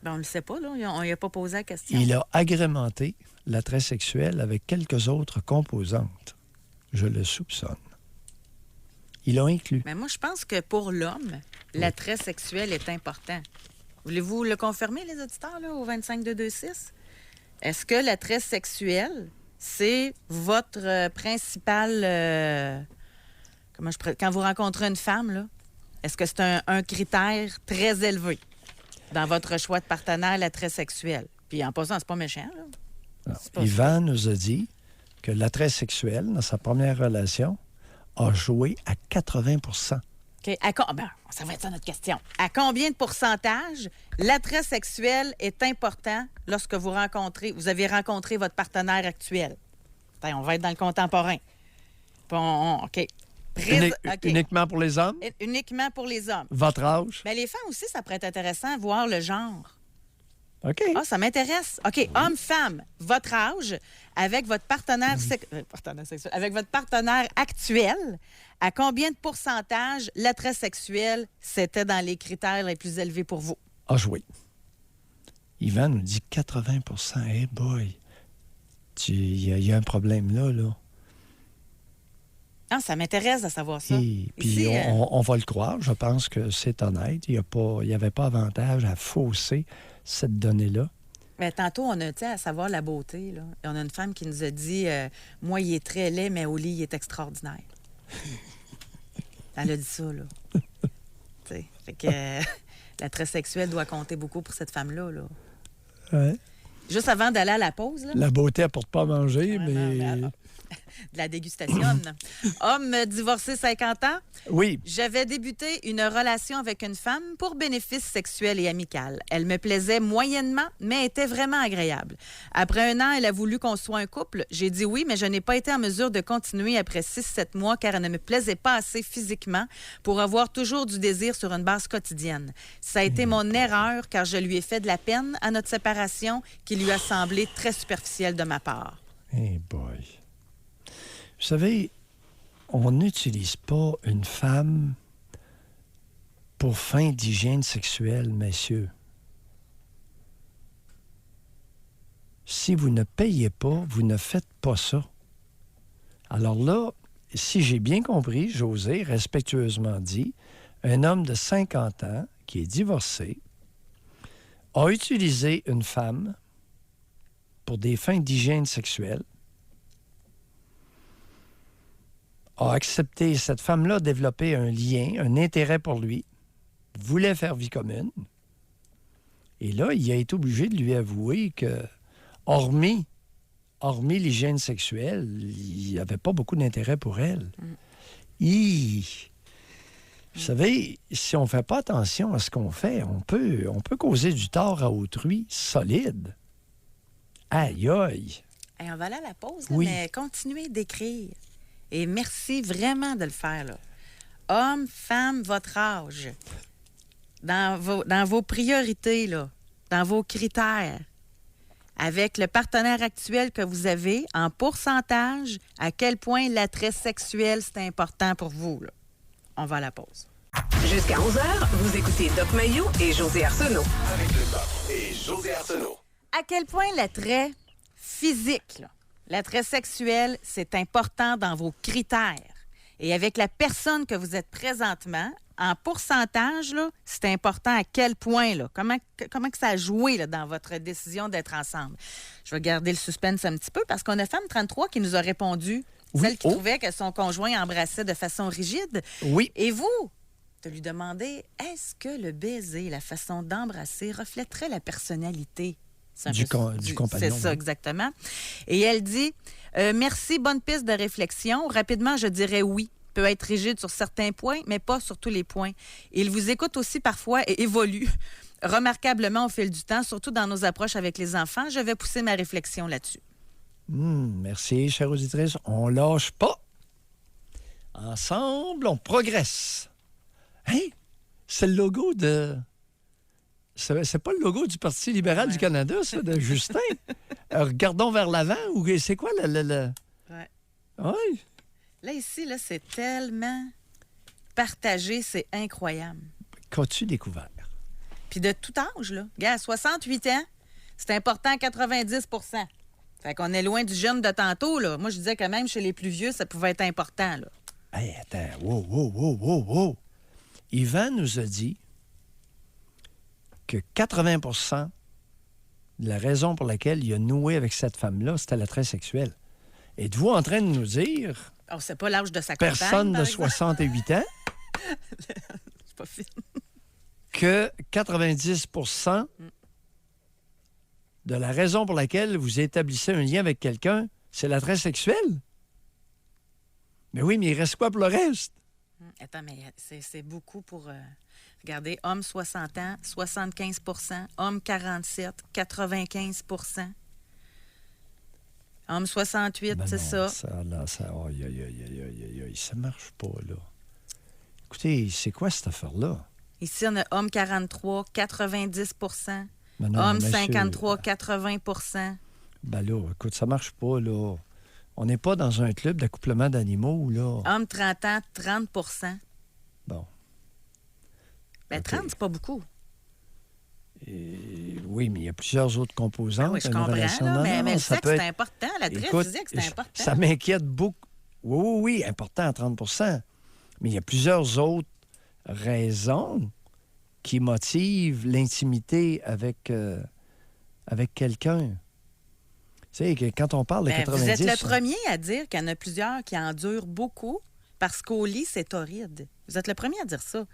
Ben, on ne le sait pas, là. On lui a pas posé la question. il a agrémenté l'attrait sexuel avec quelques autres composantes. Je le soupçonne. Ils l'ont inclus. Mais moi, je pense que pour l'homme, l'attrait sexuel est important. Voulez-vous le confirmer, les auditeurs, là, au 25226? Est-ce que l'attrait sexuel, c'est votre principal... quand vous rencontrez une femme, là, est-ce que c'est un critère très élevé dans votre choix de partenaire, l'attrait sexuel? Puis en passant, c'est pas méchant, là. Alors, C'est pas Yvan nous a dit que l'attrait sexuel, dans sa première relation, a joué à 80 OK. Ça va être ça notre question. À combien de pourcentage l'attrait sexuel est important lorsque vous avez rencontré votre partenaire actuel? On va être dans le contemporain. Bon, OK. OK. Uniquement pour les hommes? Uniquement pour les hommes. Votre âge? Mais les femmes aussi, ça pourrait être intéressant de voir le genre. OK. Ah, ça m'intéresse. OK, homme-femme, votre âge, avec votre partenaire, sexuel, avec votre partenaire actuel, à combien de pourcentage l'attrait sexuel, c'était dans les critères les plus élevés pour vous? A joué. Yvan nous dit 80 %. Hey boy, il y a un problème là. Ah, ça m'intéresse de savoir ça. Et puis Ici, on va le croire. Je pense que c'est honnête. Il n'y avait pas avantage à fausser cette donnée-là. Mais tantôt, on a, à savoir la beauté, là. Et on a une femme qui nous a dit moi, il est très laid, mais au lit, il est extraordinaire. Elle a dit ça, là. T'sais, fait que l'attrait sexuel doit compter beaucoup pour cette femme-là, là. Ouais. Juste avant d'aller à la pause, là. La beauté apporte pas à manger, mais... De la dégustation. Homme divorcé 50 ans. Oui. J'avais débuté une relation avec une femme pour bénéfice sexuel et amical. Elle me plaisait moyennement, mais était vraiment agréable. Après 1 an, elle a voulu qu'on soit un couple. J'ai dit oui, mais je n'ai pas été en mesure de continuer après 6-7 mois car elle ne me plaisait pas assez physiquement pour avoir toujours du désir sur une base quotidienne. Ça a été mon erreur car je lui ai fait de la peine à notre séparation qui lui a semblé très superficielle de ma part. Hey boy. Vous savez, on n'utilise pas une femme pour fin d'hygiène sexuelle, messieurs. Si vous ne payez pas, vous ne faites pas ça. Alors là, si j'ai bien compris, José, respectueusement dit, un homme de 50 ans qui est divorcé a utilisé une femme pour des fins d'hygiène sexuelle, a accepté, cette femme-là a développé un lien, un intérêt pour lui, voulait faire vie commune. Et là, il a été obligé de lui avouer que, hormis l'hygiène sexuelle, il n'y avait pas beaucoup d'intérêt pour elle. Vous savez, si on ne fait pas attention à ce qu'on fait, on peut causer du tort à autrui solide. Aïe, aïe. Hey, on va aller à la pause, là, Oui. mais continuez d'écrire. Et merci vraiment de le faire, là. Homme, femme, votre âge. Dans vos priorités, là, dans vos critères. Avec le partenaire actuel que vous avez, en pourcentage, à quel point l'attrait sexuel, c'est important pour vous, là. On va à la pause. Jusqu'à 11h, vous écoutez Doc Mayou et José Arsenault. Avec le Doc et José Arsenault. À quel point l'attrait physique, là, l'attrait sexuel, c'est important dans vos critères. Et avec la personne que vous êtes présentement, en pourcentage, là, c'est important à quel point, là, comment que ça a joué là, dans votre décision d'être ensemble. Je vais garder le suspense un petit peu parce qu'on a Femme 33 qui nous a répondu, Oui. celle qui Oh. trouvait que son conjoint embrassait de façon rigide. Oui. Et vous, de lui demander, est-ce que le baiser, la façon d'embrasser, reflèterait la personnalité? C'est un Du peu- compagnon, C'est ça, oui. exactement. Et elle dit merci, bonne piste de réflexion. Rapidement, je dirais oui. Peut être rigide sur certains points, mais pas sur tous les points. Il vous écoute aussi parfois et évolue remarquablement au fil du temps, surtout dans nos approches avec les enfants. Je vais pousser ma réflexion là-dessus. Merci, chère auditrice. On lâche pas. Ensemble, on progresse. Hey, c'est le logo de... C'est pas le logo du Parti libéral du Canada, ça, de Justin? Regardons vers l'avant, ou c'est quoi le... Ouais. Oui. Là, ici, là, c'est tellement partagé, c'est incroyable. Qu'as-tu découvert? Puis de tout âge, là. Gars, à 68 ans, c'est important à 90 Fait qu'on est loin du jeune de tantôt, là. Moi, je disais que même chez les plus vieux, ça pouvait être important, là. Hey, attends, wow. Yvan nous a dit que 80 de la raison pour laquelle il a noué avec cette femme-là, c'était l'attrait sexuel. Êtes-vous en train de nous dire, Oh, c'est pas l'âge de sa compagne, personne par de exemple? 68 ans, C'est pas fine. que 90 de la raison pour laquelle vous établissez un lien avec quelqu'un, c'est l'attrait sexuel? Mais oui, mais il reste quoi pour le reste? Attends, mais c'est beaucoup pour... regardez, homme 60 ans, 75 homme 47, 95 homme 68, Ben c'est non, ça. Ça marche pas, là. Écoutez, c'est quoi cette affaire-là? Ici, on a homme 43, 90 Ben non, homme monsieur, 53, 80 Ben là, écoute, ça marche pas, là. On n'est pas dans un club d'accouplement d'animaux, là. homme 30 ans, 30 Bon. Ben, OK. 30, c'est pas beaucoup. Oui, mais il y a plusieurs autres composantes. Ah oui, je à une comprends, relation. là, Non, mais non, le ça sexe, peut c'est être- important. L'attrait Écoute, physique, c'est important. Ça m'inquiète beaucoup. Oui, important à 30 mais il y a plusieurs autres raisons qui motivent l'intimité avec quelqu'un. Tu sais, que quand on parle de Ben, 90... vous êtes le premier à dire qu'il y en a plusieurs qui endurent beaucoup parce qu'au lit, c'est torride. Vous êtes le premier à dire ça.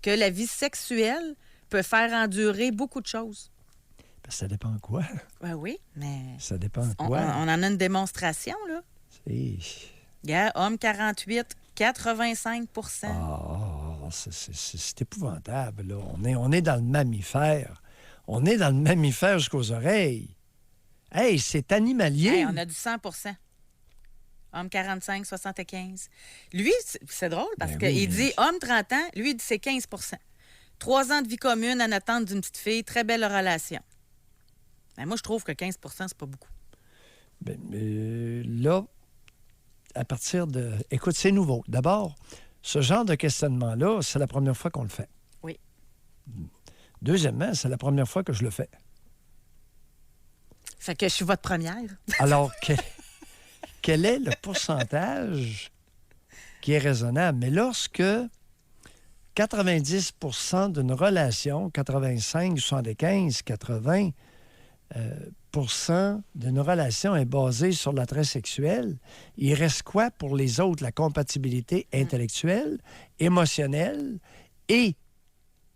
Que la vie sexuelle peut faire endurer beaucoup de choses. Ben, ça dépend quoi. Ben oui, mais Ça dépend on quoi. en a une démonstration, là. C'est- Gars, homme 48, 85 c'est épouvantable, là. On est dans le mammifère. On est dans le mammifère jusqu'aux oreilles. Hey, c'est animalier. Hey, on a du 100 homme 45, 75. Lui, c'est drôle parce Ben qu'il oui, mais- dit homme 30 ans, lui, il dit c'est 15 3 ans de vie commune en attente d'une petite fille, très belle relation. Ben, moi, je trouve que 15 c'est pas beaucoup. Ben, là, à partir de... Écoute, c'est nouveau. D'abord, ce genre de questionnement-là, c'est la première fois qu'on le fait. Oui. Deuxièmement, c'est la première fois que je le fais. Fait que je suis votre première. Alors, quel est le pourcentage qui est raisonnable? Mais lorsque 90 d'une relation, 85, 75, 80 d'une relation est basée sur l'attrait sexuel, il reste quoi pour les autres? La compatibilité intellectuelle, émotionnelle et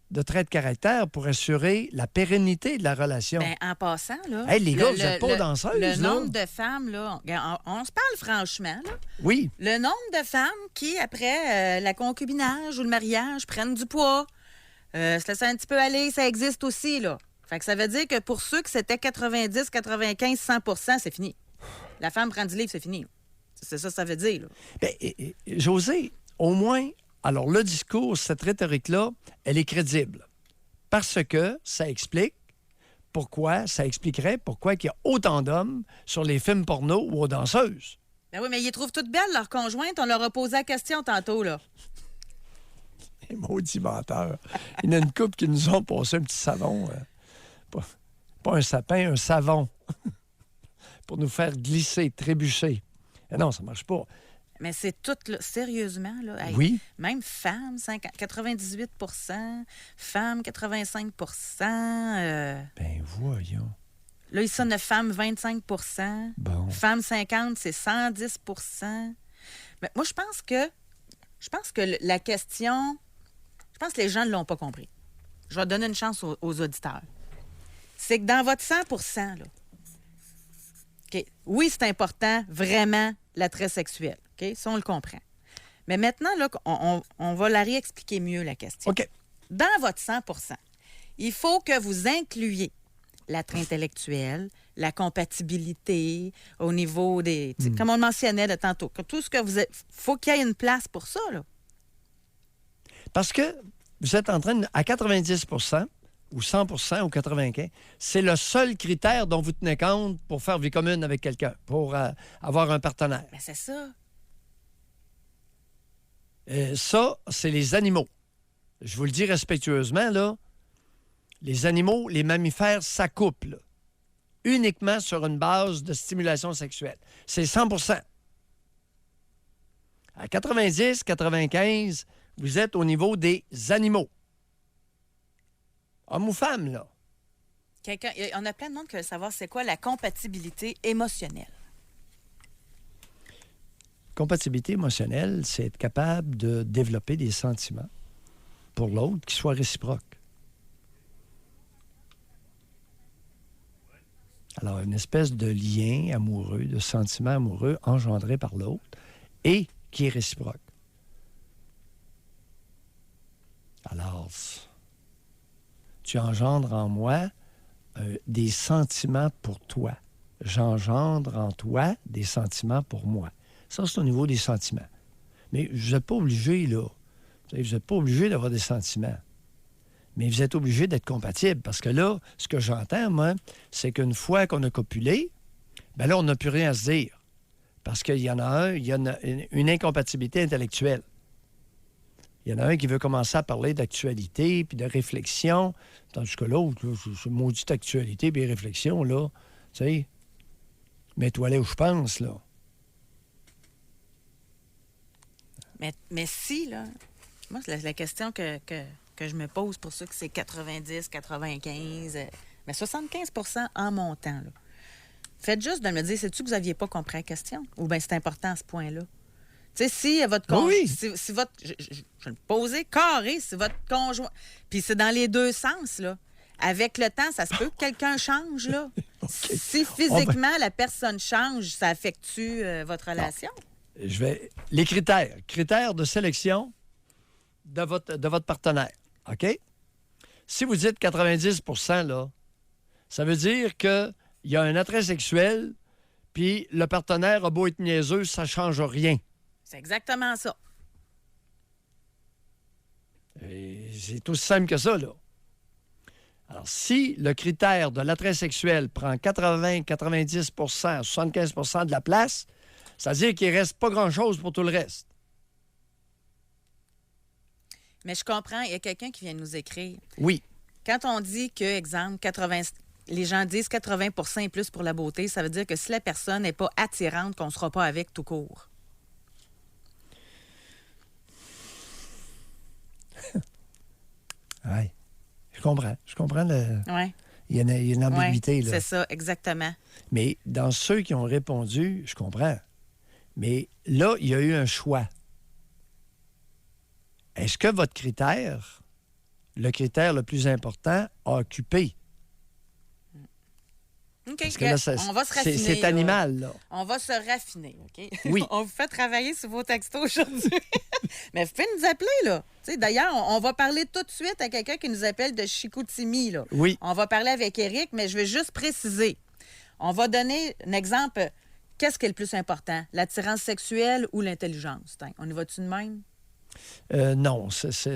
de traits de caractère pour assurer la pérennité de la relation. Ben, en passant, là. Hey, les gars, vous êtes pas danseuses, Le là. nombre de femmes, là. On se parle franchement, là. Oui, Le nombre de femmes qui, après la concubinage ou le mariage, prennent du poids, se laissent un petit peu aller, ça existe aussi, là. Fait que ça veut dire que pour ceux que c'était 90, 95, 100 c'est fini. La femme prend du livre, c'est fini. C'est ça que ça veut dire, là. bien, José, au moins, alors le discours, cette rhétorique-là, elle est crédible. Parce que ça expliquerait pourquoi il y a autant d'hommes sur les films porno ou aux danseuses. Ben oui, mais ils les trouvent toutes belles, leurs conjointes. On leur a posé la question tantôt, là. Les maudits menteurs. Il y en a une couple qui nous ont passé un petit savon. Pas un sapin, un savon. Pour nous faire glisser, trébucher. Et non, ça marche pas. Mais c'est tout, là, sérieusement, là. Hey, Oui. Même femmes, 98 femmes, 85 Ben voyons. Là, ici, on a femmes, 25 Bon. Femmes 50, c'est 110 Mais moi, je pense que la question... Je pense que les gens ne l'ont pas compris. Je vais donner une chance aux auditeurs. c'est que dans votre 100 là, OK, oui, c'est important, vraiment, l'attrait sexuel. OK? Ça, on le comprend. Mais maintenant, là, on va la réexpliquer mieux, la question. OK. Dans votre 100 il faut que vous incluiez l'attrait intellectuel, la compatibilité au niveau des... Comme on le mentionnait de tantôt, que tout ce que vous... faut qu'il y ait une place pour ça, là. Parce que vous êtes en train de... À 90 ou 100 ou 95 c'est le seul critère dont vous tenez compte pour faire vie commune avec quelqu'un, pour avoir un partenaire. Ben, c'est ça. Ça, c'est les animaux. Je vous le dis respectueusement, là, les animaux, les mammifères s'accouplent uniquement sur une base de stimulation sexuelle. C'est 100 À 90, 95, vous êtes au niveau des animaux. Homme ou femme, là. On a plein de monde qui veut savoir c'est quoi la compatibilité émotionnelle. Compatibilité émotionnelle, c'est être capable de développer des sentiments pour l'autre qui soient réciproques. Alors, une espèce de lien amoureux, de sentiment amoureux engendré par l'autre et qui est réciproque. Alors, tu engendres en moi des sentiments pour toi. J'engendre en toi des sentiments pour moi. Ça, c'est au niveau des sentiments. Mais vous n'êtes pas obligé, là. Vous n'êtes pas obligé d'avoir des sentiments. Mais vous êtes obligé d'être compatible. Parce que là, ce que j'entends, moi, c'est qu'une fois qu'on a copulé, bien là, on n'a plus rien à se dire. Parce qu'il y en a il y a une incompatibilité intellectuelle. Il y en a un qui veut commencer à parler d'actualité puis de réflexion, tandis que l'autre, là, c'est maudite actualité puis réflexion, là. Tu sais, mets-toi là où je pense, là. Mais si, là, moi, c'est la question que je me pose pour ceux que c'est 90, 95, mais 75 en montant, là. Faites juste de me dire, c'est-tu que vous n'aviez pas compris la question? Ou bien c'est important à ce point-là? Tu sais, si votre conjoint... Oui. Si votre... Je vais le poser carré, si votre conjoint... Puis c'est dans les deux sens, là. Avec le temps, ça se peut que quelqu'un change, là. Okay. Si physiquement, la personne change, ça affecte-tu votre relation? Les critères de sélection de votre partenaire, OK? Si vous dites 90 là, ça veut dire qu'il y a un attrait sexuel, puis le partenaire a beau être niaiseux, ça ne change rien. C'est exactement ça. Et c'est aussi simple que ça, là. Alors, si le critère de l'attrait sexuel prend 80, 90 75 de la place, ça veut dire qu'il ne reste pas grand-chose pour tout le reste. Mais je comprends, il y a quelqu'un qui vient de nous écrire. Oui. Quand on dit que, exemple, les gens disent 80 et plus pour la beauté, ça veut dire que si la personne n'est pas attirante, qu'on ne sera pas avec tout court. Oui. Je comprends le... Oui. Il y a une ambiguïté, Ouais, là. c'est ça, exactement. Mais dans ceux qui ont répondu, je comprends. Mais là, il y a eu un choix. Est-ce que votre critère, le critère le plus important, a occupé? OK, Parce que là, on va se raffiner. c'est là. animal, là. On va se raffiner, OK? Oui. On vous fait travailler sur vos textos aujourd'hui. Mais vous pouvez nous appeler, là. Tu sais, d'ailleurs, on va parler tout de suite à quelqu'un qui nous appelle de Chicoutimi, là. Oui. On va parler avec Éric, mais je vais juste préciser. On va donner un exemple. Qu'est-ce qui est le plus important? L'attirance sexuelle ou l'intelligence? Tiens, on y va-tu de même? Non,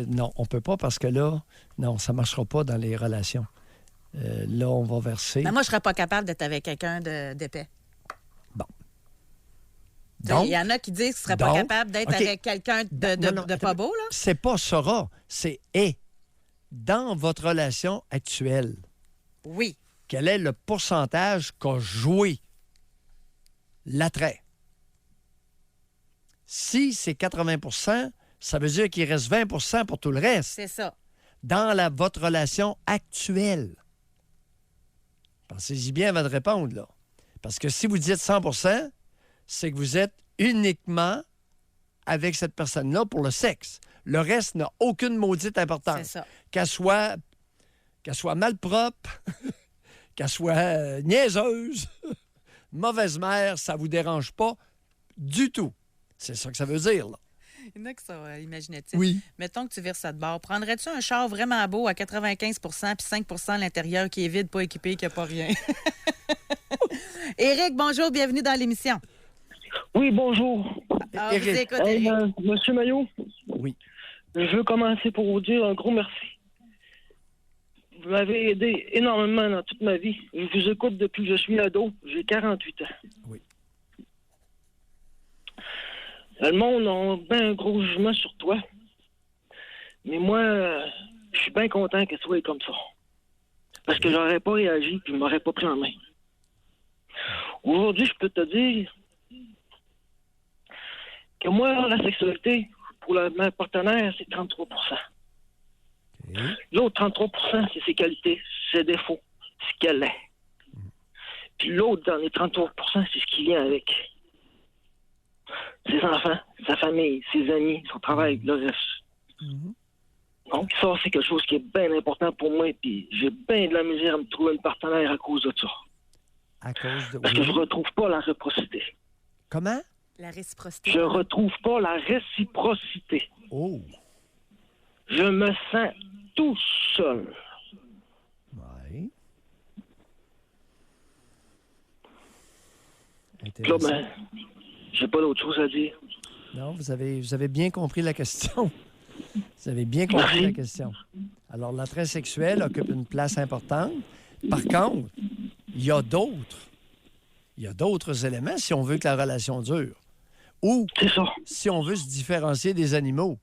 non, on peut pas parce que là, non, ça marchera pas dans les relations. Là, on va verser. Ben moi, je serais pas capable d'être avec quelqu'un d'épais. Bon. Il y en a qui disent qu'ils ne seraient pas capables d'être OK. avec quelqu'un de pas beau, là. C'est pas sera, c'est est. Dans votre relation actuelle, Oui. quel est le pourcentage qu'a joué l'attrait? Si c'est 80 ça veut dire qu'il reste 20 pour tout le reste. C'est ça. Dans votre relation actuelle. Pensez-y bien avant de répondre, là. Parce que si vous dites 100 c'est que vous êtes uniquement avec cette personne-là pour le sexe. Le reste n'a aucune maudite importance. C'est ça. Qu'elle soit malpropre, qu'elle soit niaiseuse, mauvaise mère, ça vous dérange pas du tout. C'est ça que ça veut dire, là. Il y en a qui sont imaginatifs. Oui. Mettons que tu vires ça de bord. Prendrais-tu un char vraiment beau à 95 puis 5 à l'intérieur qui est vide, pas équipé, qui n'a pas rien? Éric, bonjour, bienvenue dans l'émission. Oui, bonjour. Ah, Éric. vous écoute, Éric. Monsieur Maillot, Oui. je veux commencer pour vous dire un gros merci. Vous m'avez aidé énormément dans toute ma vie. Je vous écoute depuis que je suis ado. J'ai 48 ans. Oui. Le monde a bien un gros jugement sur toi. Mais moi, je suis bien content que tu sois comme ça. Parce que j'aurais pas réagi puis je m'aurais pas pris en main. Aujourd'hui, je peux te dire que moi, la sexualité, pour ma partenaire, c'est 33 OK. L'autre 33 c'est ses qualités, ses défauts, ce qu'elle est. Puis l'autre, dans les 33 c'est ce qui vient avec. Ses enfants, sa famille, ses amis, son travail, le reste. Donc ça, c'est quelque chose qui est bien important pour moi, puis j'ai bien de la misère à me trouver une partenaire à cause de ça. À cause de... Parce que je retrouve pas la réciprocité. La Comment? réciprocité. Je retrouve pas la réciprocité. Oh. Je me sens tout seul. Oui. Là, Intéressant. ben, j'ai pas d'autre chose à dire. Non, vous avez bien compris la question. Vous avez bien compris Merci. la question. Alors, l'attrait sexuel occupe une place importante. Par contre, il y a d'autres. Il y a d'autres éléments si on veut que la relation dure. Ou C'est ça. si on veut se différencier des animaux.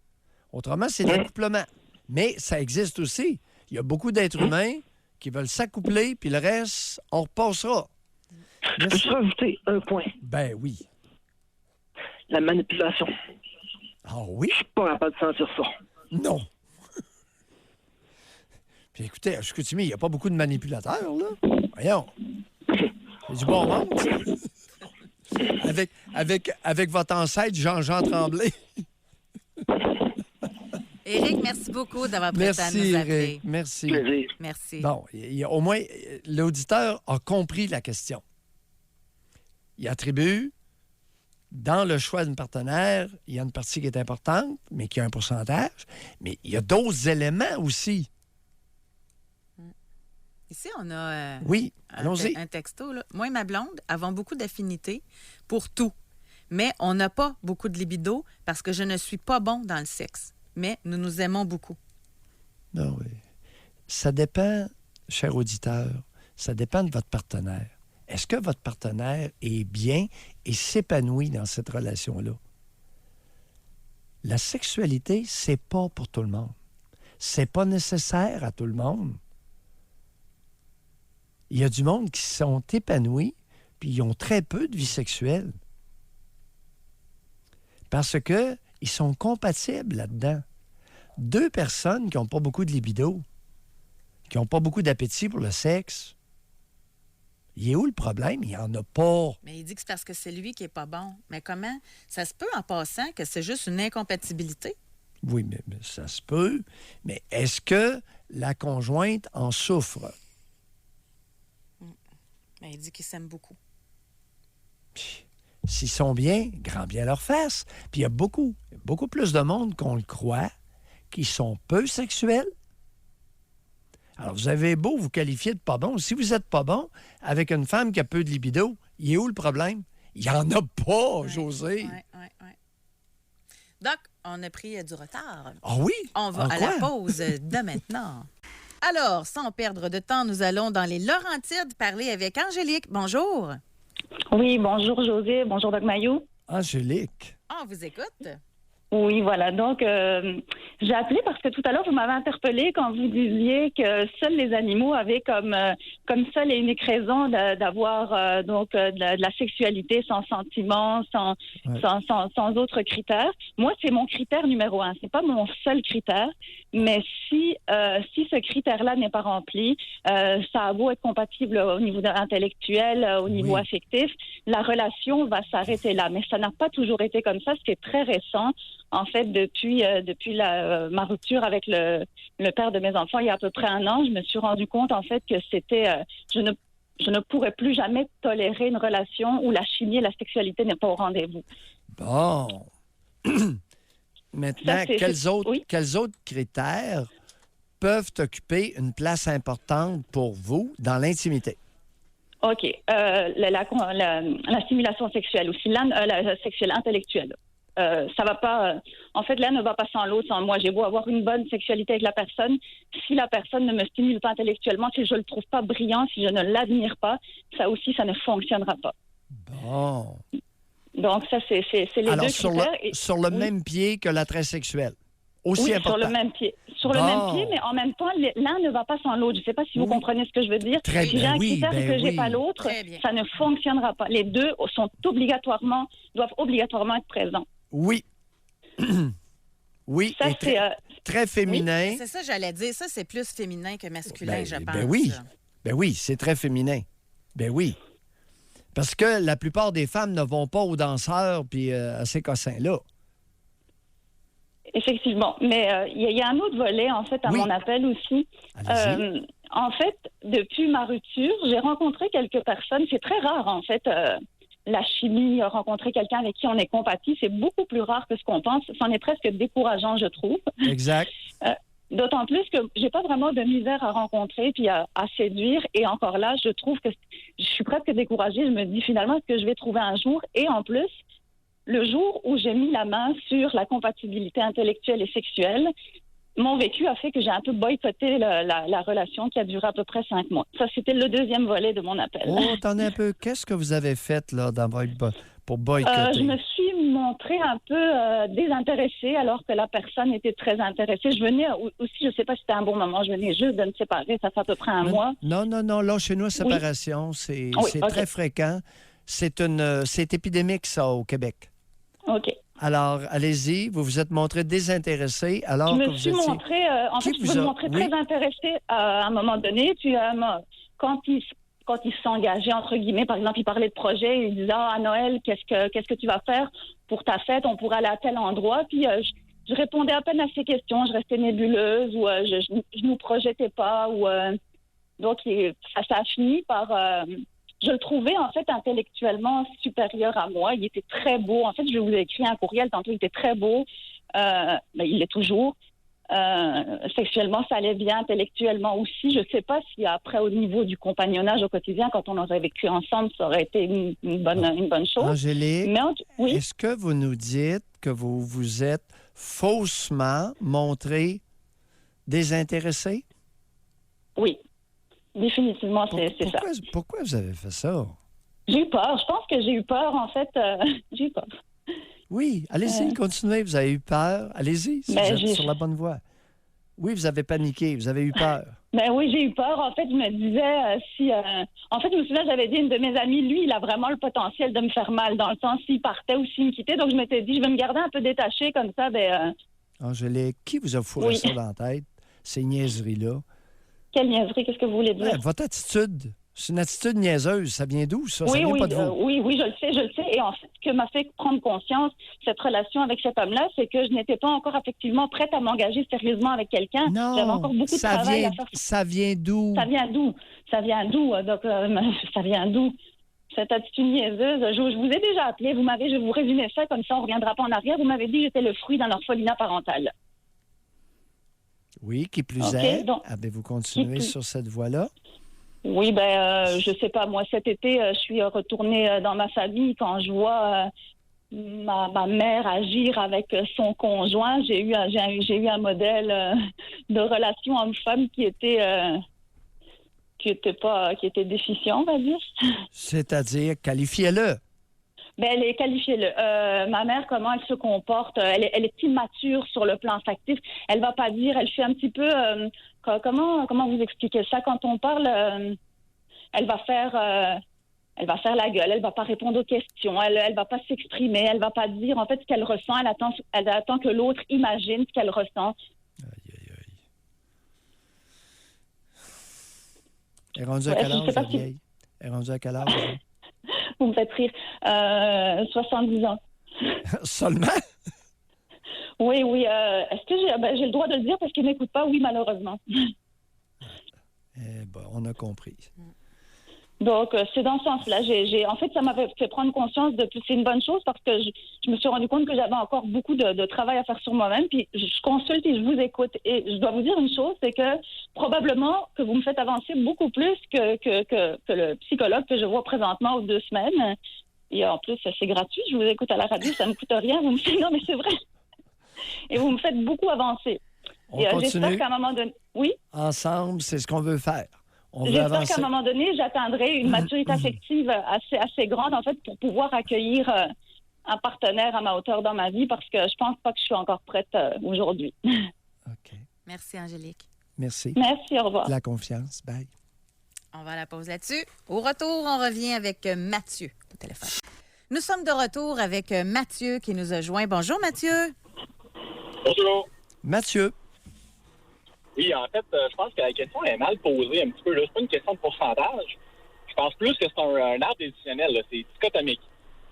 Autrement, c'est l'accouplement. Mais ça existe aussi. Il y a beaucoup d'êtres humains qui veulent s'accoupler, puis le reste, on repassera. Peux-tu rajouter un point? Ben oui. La manipulation. Ah oui? Je suis pas capable de sentir ça. Non. Puis écoutez, à Chicoutimi, il n'y a pas beaucoup de manipulateurs, là. Voyons. C'est du bon monde, ça. Avec votre ancêtre, Jean-Jean Tremblay. Éric, merci beaucoup d'avoir prêté à Merci, nous appeler. Eric. Merci. Plaisir. Merci. Bon, au moins, l'auditeur a compris la question. Il attribue, dans le choix d'une partenaire, il y a une partie qui est importante, mais qui a un pourcentage, mais il y a d'autres éléments aussi. Ici, on a Oui, allons-y. un texto. Là. Moi et ma blonde avons beaucoup d'affinités pour tout, mais on n'a pas beaucoup de libido parce que je ne suis pas bon dans le sexe. Mais nous nous aimons beaucoup. Non, oui. Ça dépend, cher auditeur, ça dépend de votre partenaire. Est-ce que votre partenaire est bien et s'épanouit dans cette relation-là? La sexualité, c'est pas pour tout le monde. C'est pas nécessaire à tout le monde. Il y a du monde qui sont épanouis puis ils ont très peu de vie sexuelle. Parce que ils sont compatibles là-dedans. Deux personnes qui n'ont pas beaucoup de libido, qui n'ont pas beaucoup d'appétit pour le sexe, il est où le problème? Il n'y en a pas. Mais il dit que c'est parce que c'est lui qui n'est pas bon. Mais comment? Ça se peut en passant que c'est juste une incompatibilité? Oui, mais ça se peut. Mais est-ce que la conjointe en souffre? Mais il dit qu'il s'aime beaucoup. S'ils sont bien, grand bien leur face. Puis il y a beaucoup plus de monde qu'on le croit qui sont peu sexuels. Alors, vous avez beau vous qualifier de pas bon. Si vous n'êtes pas bon, avec une femme qui a peu de libido, il est où le problème? Il n'y en a pas, José. Oui. Doc, on a pris du retard. Ah oui? On va En à quoi? la pause de maintenant. Alors, sans perdre de temps, nous allons dans les Laurentides parler avec Angélique. Bonjour. Oui, bonjour José, bonjour Doc Maillot. Angélique. On vous écoute. Oui, voilà. Donc, j'ai appelé parce que tout à l'heure, vous m'avez interpellé quand vous disiez que seuls les animaux avaient comme seule et unique raison d'avoir de la sexualité sans sentiment, sans autres critères. Moi, c'est mon critère numéro 1. C'est pas mon seul critère, mais si ce critère-là n'est pas rempli, ça a beau être compatible au niveau intellectuel, au niveau affectif, la relation va s'arrêter là. Mais ça n'a pas toujours été comme ça. C'est très récent. En fait, depuis ma rupture avec le père de mes enfants, il y a à peu près 1 an, je me suis rendu compte, en fait, que c'était... je ne pourrais plus jamais tolérer une relation où la chimie et la sexualité n'est pas au rendez-vous. Bon. Maintenant, Ça, oui. quels autres critères peuvent occuper une place importante pour vous dans l'intimité? OK. La stimulation sexuelle aussi, la sexuelle intellectuelle. Ça va pas. En fait, l'un ne va pas sans l'autre, sans moi. J'ai beau avoir une bonne sexualité avec la personne, si la personne ne me stimule pas intellectuellement, si je le trouve pas brillant, si je ne l'admire pas, ça aussi, ça ne fonctionnera pas. Bon. Donc ça, c'est les Alors, deux critères. sur le même pied que l'attrait sexuel. Aussi oui, important. sur le même pied. Sur le même pied, mais en même temps, l'un ne va pas sans l'autre. Je ne sais pas si vous comprenez ce que je veux dire. Très si j'ai un critère et que j'ai pas l'autre, Très bien. ça ne fonctionnera pas. Les deux doivent obligatoirement être présents. Oui. Oui, Ça, et c'est... très féminin. C'est ça, j'allais dire. Ça, c'est plus féminin que masculin, je pense. Ben oui. ça. Ben oui, c'est très féminin. Ben oui. Parce que la plupart des femmes ne vont pas aux danseurs puis à ces cossins-là. Effectivement. Mais il y a un autre volet, en fait, à mon appel aussi. Allez-y. En fait, depuis ma rupture, j'ai rencontré quelques personnes. C'est très rare, en fait, la chimie, rencontrer quelqu'un avec qui on est compatible. C'est beaucoup plus rare que ce qu'on pense. C'en est presque décourageant, je trouve. Exact. D'autant plus que j'ai pas vraiment de misère à rencontrer puis à séduire. Et encore là, je trouve que je suis presque découragée. Je me dis finalement, est-ce que je vais trouver un jour? Et en plus, le jour où j'ai mis la main sur la compatibilité intellectuelle et sexuelle, mon vécu a fait que j'ai un peu boycotté la relation qui a duré à peu près 5 mois. Ça, c'était le deuxième volet de mon appel. Oh, attendez un peu. Qu'est-ce que vous avez fait là, pour boycotter? Je me suis montrée un peu désintéressée alors que la personne était très intéressée. Je venais aussi, je ne sais pas si c'était un bon moment, je venais juste de me séparer, ça fait à peu près 1 mois. Non. Là, chez nous, la séparation, c'est très fréquent. C'est épidémique, ça, au Québec. OK. Alors, allez-y, vous vous êtes montré désintéressé alors que vous étiez... Je me suis montrée très intéressée à un moment donné. Puis, quand il s'engageait, entre guillemets, par exemple, il parlait de projet, il disait « Ah, à Noël, qu'est-ce que tu vas faire pour ta fête? On pourrait aller à tel endroit. » Puis, je répondais à peine à ces questions. Je restais nébuleuse ou je ne nous projetais pas. Donc, ça a fini par... je le trouvais, en fait, intellectuellement supérieur à moi. Il était très beau. En fait, je vous ai écrit un courriel tantôt. Il était très beau. Il l'est toujours. Sexuellement, ça allait bien. Intellectuellement aussi. Je ne sais pas si après, au niveau du compagnonnage au quotidien, quand on aurait vécu ensemble, ça aurait été une bonne chose. Angélique, oui? Est-ce que vous nous dites que vous vous êtes faussement montré désintéressé? Oui. Définitivement, c'est ça. Pourquoi vous avez fait ça? J'ai eu peur. Je pense que j'ai eu peur, en fait. J'ai eu peur. Oui, allez-y, continuez. Vous avez eu peur. Allez-y, si vous êtes sur la bonne voie. Oui, vous avez paniqué. Vous avez eu peur. Ben oui, j'ai eu peur. En fait, je me disais si... En fait, je me souviens, j'avais dit à une de mes amies, lui, il a vraiment le potentiel de me faire mal, dans le sens s'il partait ou s'il me quittait. Donc, je m'étais dit, je vais me garder un peu détachée comme ça. Angélique, qui vous a fourré ça dans la tête, ces niaiseries-là? Quelle niaiserie? Qu'est-ce que vous voulez dire? Votre attitude, c'est une attitude niaiseuse. Ça vient d'où, ça? Ça vient pas de vous. Oui, je le sais. Et en fait, ce que m'a fait prendre conscience, cette relation avec cet homme-là, c'est que je n'étais pas encore effectivement prête à m'engager sérieusement avec quelqu'un. Non, j'avais encore beaucoup de travail à faire. Ça vient d'où? Ça vient d'où? Donc, ça vient d'où? Cette attitude niaiseuse. Je vous ai déjà appelé. Je vais vous résumer ça, comme ça, on ne reviendra pas en arrière. Vous m'avez dit que j'étais le fruit d'un orphelinat parental. Oui, qui plus est. Avez-vous continué sur cette voie-là? Oui, je sais pas. Moi, cet été, je suis retournée dans ma famille quand je vois ma mère agir avec son conjoint. J'ai eu un modèle de relation homme-femme qui était déficient, on va dire. C'est-à-dire, qualifiez-le. Qualifiez-le. Ma mère, comment elle se comporte? Elle est immature sur le plan affectif. Elle va pas dire. Elle fait un petit peu. Comment vous expliquer ça? Quand on parle, elle va faire la gueule. Elle va pas répondre aux questions. Elle va pas s'exprimer. Elle va pas dire en fait ce qu'elle ressent. Elle attend que l'autre imagine ce qu'elle ressent. Elle est rendue à quel âge, la vieille? Elle est rendue à quel âge? Vous me faites rire. 70 ans. Seulement? Oui, oui. Est-ce que j'ai le droit de le dire parce qu'il n'écoute pas? Oui, malheureusement. On a compris. Donc, c'est dans ce sens-là. En fait, ça m'avait fait prendre conscience de que c'est une bonne chose parce que je me suis rendu compte que j'avais encore beaucoup de travail à faire sur moi-même. Puis, je consulte et je vous écoute. Et je dois vous dire une chose, c'est que probablement que vous me faites avancer beaucoup plus que le psychologue que je vois présentement aux 2 semaines. Et en plus, c'est gratuit. Je vous écoute à la radio, ça ne me coûte rien. Vous me dites, non, mais c'est vrai. Et vous me faites beaucoup avancer. On Et continue. j'espère qu'à un moment donné... Oui? Ensemble, c'est ce qu'on veut faire. On veut J'espère avancer. qu'à un moment donné, j'atteindrai une maturité affective assez grande, en fait, pour pouvoir accueillir un partenaire à ma hauteur dans ma vie, parce que je pense pas que je suis encore prête aujourd'hui. OK. Merci, Angélique. Merci. Merci, au revoir. De la confiance. Bye. On va à la pause là-dessus. Au retour, on revient avec Mathieu au téléphone. Nous sommes de retour avec Mathieu qui nous a joint. Bonjour, Mathieu. Bonjour. Mathieu. Oui, en fait, je pense que la question est mal posée un petit peu. C'est pas une question de pourcentage. Je pense plus que c'est un arbre décisionnel. Là. C'est dichotomique.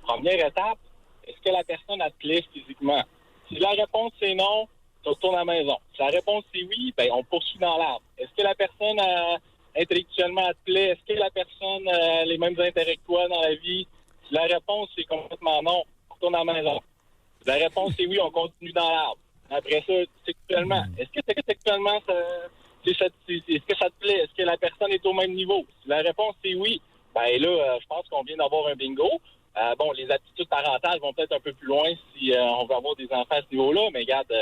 Première étape, est-ce que la personne a te plaît physiquement? Si la réponse c'est non, tu retournes à la maison. Si la réponse c'est oui, ben on poursuit dans l'arbre. Est-ce que la personne intellectuellement te plaît? Est-ce que la personne a les mêmes intérêts que toi dans la vie? Si la réponse c'est complètement non, on retourne à la maison. Si la réponse c'est oui, on continue dans l'arbre. Après ça, sexuellement. Est-ce que sexuellement, est-ce que ça te plaît? Est-ce que la personne est au même niveau? Si la réponse est oui, ben là, je pense qu'on vient d'avoir un bingo. Les aptitudes parentales vont peut-être un peu plus loin si on veut avoir des enfants à ce niveau-là, mais regarde,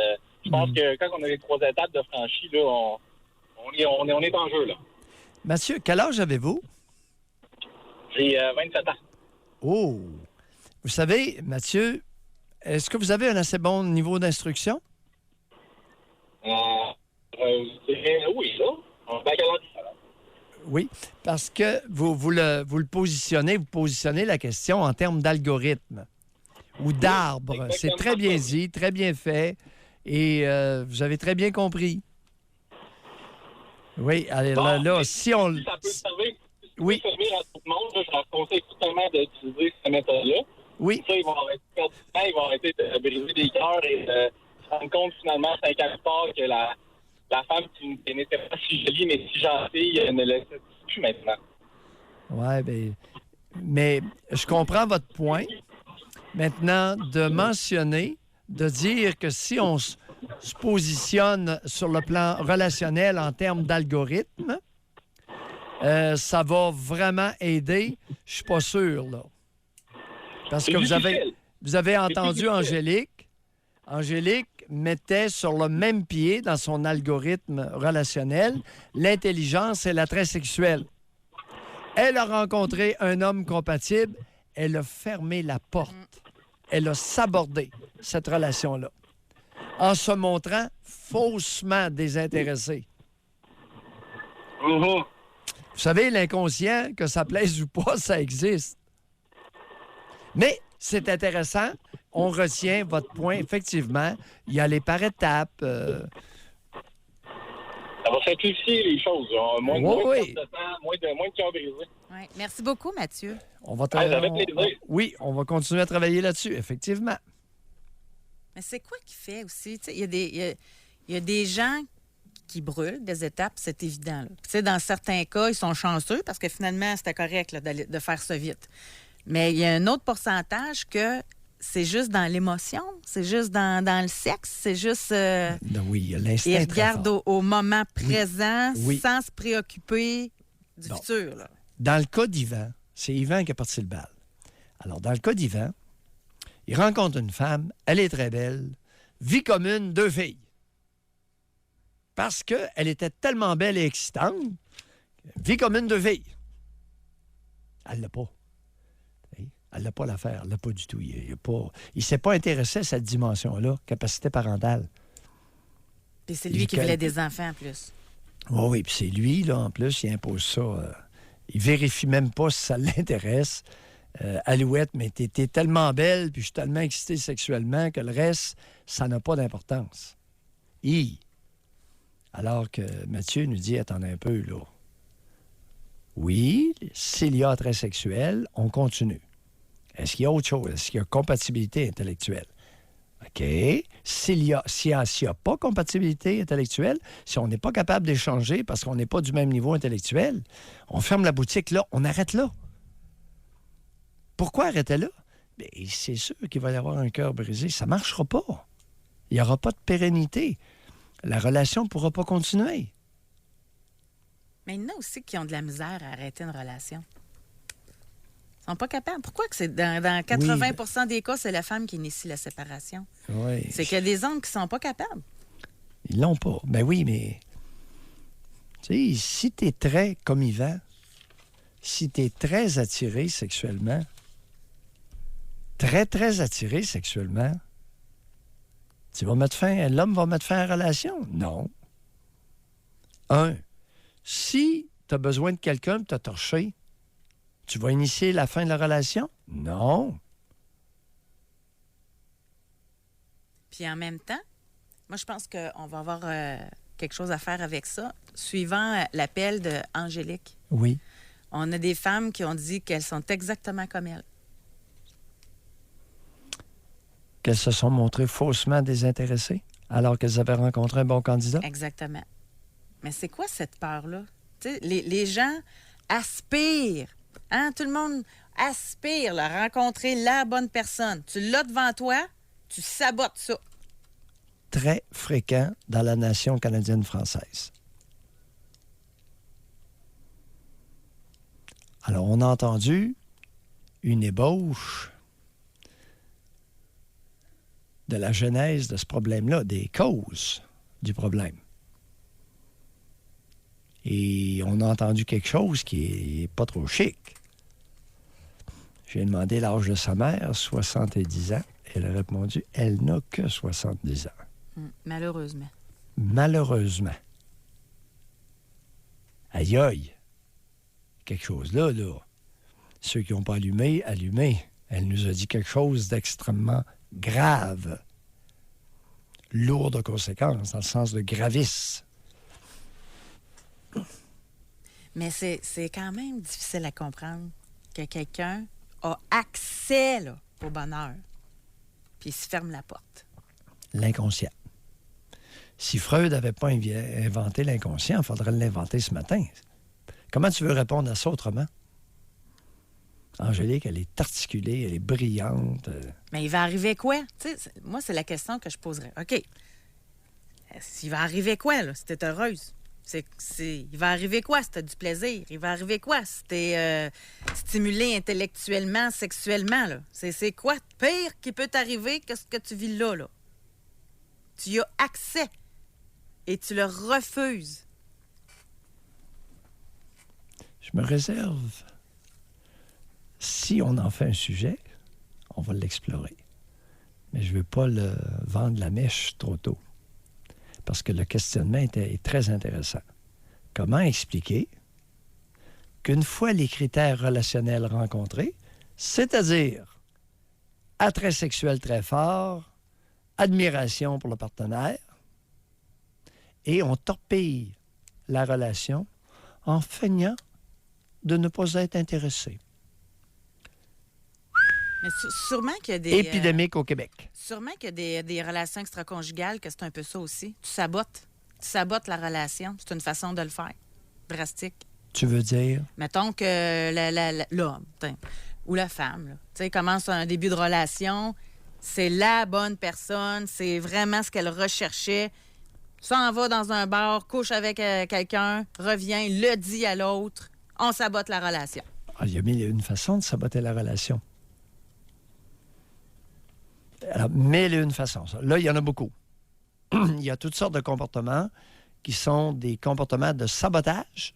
je pense que quand on a les 3 étapes de franchie, là, on est en jeu, là. Mathieu, quel âge avez-vous? J'ai 27 ans. Oh! Vous savez, Mathieu, est-ce que vous avez un assez bon niveau d'instruction? Je dirais oui, là. Un baccalauréat. Oui, parce que vous positionnez la question en termes d'algorithme ou d'arbre. Oui, c'est très bien dit, très bien fait, et vous avez très bien compris. Oui, alors là, si on... Ça peut servir, oui. servir à tout le monde. Là, je leur conseille totalement d'utiliser cette méthode-là. Oui. Ça, ils vont arrêter de briser des cœurs et de se rendre compte finalement 5 ans plus tard que la femme qui n'était pas si jolie mais si gentille ne le sait plus maintenant. Oui, bien, mais je comprends votre point. Maintenant, de mentionner, de dire que si on se positionne sur le plan relationnel en termes d'algorithme, ça va vraiment aider, je suis pas sûr, là. Parce que vous avez entendu Angélique. Angélique mettait sur le même pied dans son algorithme relationnel l'intelligence et l'attrait sexuel. Elle a rencontré un homme compatible, elle a fermé la porte. Elle a sabordé cette relation-là en se montrant faussement désintéressée. Mm-hmm. Vous savez, l'inconscient, que ça plaise ou pas, ça existe. Mais c'est intéressant. On retient votre point. Effectivement, il y a les par étapes. Ça va simplifier les choses. Moins de temps, moins de cœur brisé. Ouais. Merci beaucoup, Mathieu. On va ça fait plaisir. Oui, on va continuer à travailler là-dessus, effectivement. Mais c'est quoi qui fait aussi? Il y a des gens qui brûlent des étapes, c'est évident. Là. Dans certains cas, ils sont chanceux parce que finalement, c'était correct là, de faire ça vite. Mais il y a un autre pourcentage que c'est juste dans l'émotion, c'est juste dans le sexe, c'est juste... oui, il y a l'instinct. Ils regardent au moment présent Oui. sans se préoccuper du futur. Là. Dans le cas d'Yvan, c'est Yvan qui a parti le bal. Alors, dans le cas d'Yvan, il rencontre une femme, elle est très belle, vie commune, 2 filles. Parce qu'elle était tellement belle et excitante, vie commune, 2 filles. Elle l'a pas. Elle n'a pas l'affaire, elle l'a pas du tout. Il ne s'est pas intéressé à cette dimension-là, capacité parentale. Puis c'est lui qui voulait des enfants en plus. Oui, puis c'est lui, là, en plus, il impose ça. Il vérifie même pas si ça l'intéresse. Alouette, mais t'es tellement belle, puis je suis tellement excité sexuellement que le reste, ça n'a pas d'importance. Alors que Mathieu nous dit, attendez un peu, là. Oui, s'il y a attrait sexuel, on continue. Est-ce qu'il y a autre chose? Est-ce qu'il y a compatibilité intellectuelle? OK? S'il y a pas compatibilité intellectuelle, si on n'est pas capable d'échanger parce qu'on n'est pas du même niveau intellectuel, on ferme la boutique là, on arrête là. Pourquoi arrêter là? Bien, c'est sûr qu'il va y avoir un cœur brisé. Ça ne marchera pas. Il n'y aura pas de pérennité. La relation ne pourra pas continuer. Mais il y en a aussi qui ont de la misère à arrêter une relation. Ils sont pas capables. Pourquoi que c'est dans 80 des cas, c'est la femme qui initie la séparation? Oui. C'est qu'il y a des hommes qui sont pas capables. Ils l'ont pas. Ben oui, mais tu sais, si tu es très comme Yvan, si tu es très attiré sexuellement, très, très attiré sexuellement, l'homme va mettre fin à la relation? Non. Si tu as besoin de quelqu'un pour te torcher, tu vas initier la fin de la relation? Non. Puis en même temps, moi, je pense qu'on va avoir quelque chose à faire avec ça. Suivant l'appel d'Angélique, Oui. on a des femmes qui ont dit qu'elles sont exactement comme elle. Qu'elles se sont montrées faussement désintéressées alors qu'elles avaient rencontré un bon candidat? Exactement. Mais c'est quoi cette peur-là? Tu sais, les gens aspirent. Hein? Tout le monde aspire à rencontrer la bonne personne. Tu l'as devant toi, tu sabotes ça. Très fréquent dans la nation canadienne-française. Alors, on a entendu une ébauche de la genèse de ce problème-là, des causes du problème. Et on a entendu quelque chose qui est pas trop chic. J'ai demandé l'âge de sa mère, 70 ans. Elle a répondu, elle n'a que 70 ans. Malheureusement. Malheureusement. Aïe aïe. Quelque chose là. Ceux qui n'ont pas allumé. Elle nous a dit quelque chose d'extrêmement grave. Lourd de conséquences, dans le sens de gravis. Mais c'est quand même difficile à comprendre que quelqu'un a accès là, au bonheur, puis il se ferme la porte. L'inconscient. Si Freud n'avait pas inventé l'inconscient, il faudrait l'inventer ce matin. Comment tu veux répondre à ça autrement? Angélique, elle est articulée, elle est brillante. Mais il va arriver quoi? Tu sais, moi, c'est la question que je poserais. OK. Il va arriver quoi, là, si t'es heureuse? Il va arriver quoi si t'as du plaisir? Il va arriver quoi si t'es stimulé intellectuellement, sexuellement, là? C'est quoi de pire qui peut t'arriver que ce que tu vis là, là? Tu y as accès et tu le refuses. Je me réserve. Si on en fait un sujet, on va l'explorer. Mais je ne veux pas le vendre la mèche trop tôt. Parce que le questionnement est très intéressant. Comment expliquer qu'une fois les critères relationnels rencontrés, c'est-à-dire attrait sexuel très fort, admiration pour le partenaire, et on torpille la relation en feignant de ne pas être intéressé. Mais sûrement qu'il y a des... Épidémique au Québec. Sûrement qu'il y a des relations extra-conjugales que c'est un peu ça aussi. Tu sabotes la relation. C'est une façon de le faire. Drastique. Tu veux dire? Mettons que l'homme ou la femme, tu sais, commence un début de relation, c'est la bonne personne, c'est vraiment ce qu'elle recherchait. S'en va dans un bar, couche avec quelqu'un, revient, le dit à l'autre, on sabote la relation. Ah, il y a une façon de saboter la relation. Alors, mille et une façons. Ça. Là, il y en a beaucoup. Il y a toutes sortes de comportements qui sont des comportements de sabotage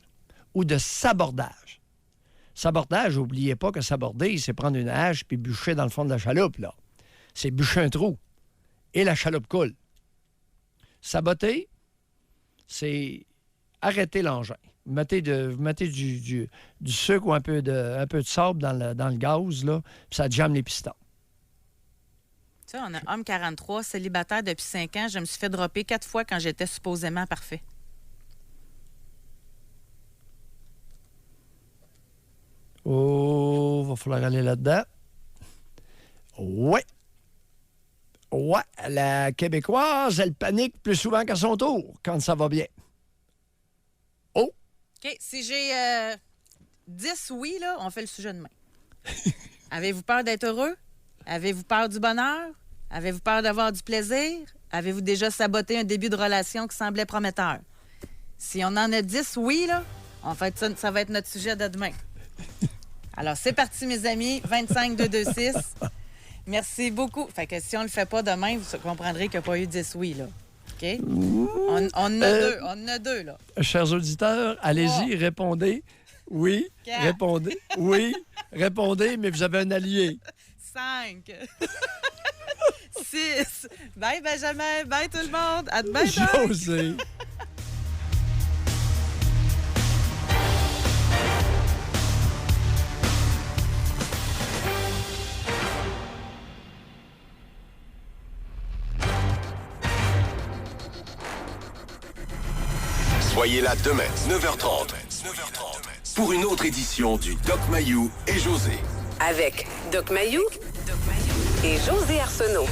ou de sabordage. Sabordage, n'oubliez pas que saborder, c'est prendre une hache puis bûcher dans le fond de la chaloupe, là. C'est bûcher un trou. Et la chaloupe coule. Saboter, c'est arrêter l'engin. Vous mettez du sucre ou un peu de sable dans le gaz, là, puis ça jamme les pistons. Tu sais, on a homme 43, célibataire depuis 5 ans. Je me suis fait dropper 4 fois quand j'étais supposément parfait. Oh, va falloir aller là-dedans. Oui. Ouais, la Québécoise, elle panique plus souvent qu'à son tour quand ça va bien. Oh! OK, si j'ai 10 oui, là, on fait le sujet demain. Avez-vous peur d'être heureux? Avez-vous peur du bonheur? Avez-vous peur d'avoir du plaisir? Avez-vous déjà saboté un début de relation qui semblait prometteur? Si on en a 10 oui, là, en fait, ça va être notre sujet de demain. Alors, c'est parti, mes amis. 25-226. Merci beaucoup. Fait que si on le fait pas demain, vous comprendrez qu'il n'y a pas eu 10 oui, là. OK? On en a deux. On en a deux, là. Chers auditeurs, allez-y, répondez. Oui, 4. répondez. Oui, répondez, mais vous avez un allié. 5. 6. Bye, Benjamin. Bye, tout le monde. À demain, Doc. José. Soyez là demain, 9h30. Pour une autre édition du Doc Mayou et José. Avec Doc Mayou et José Arsenault.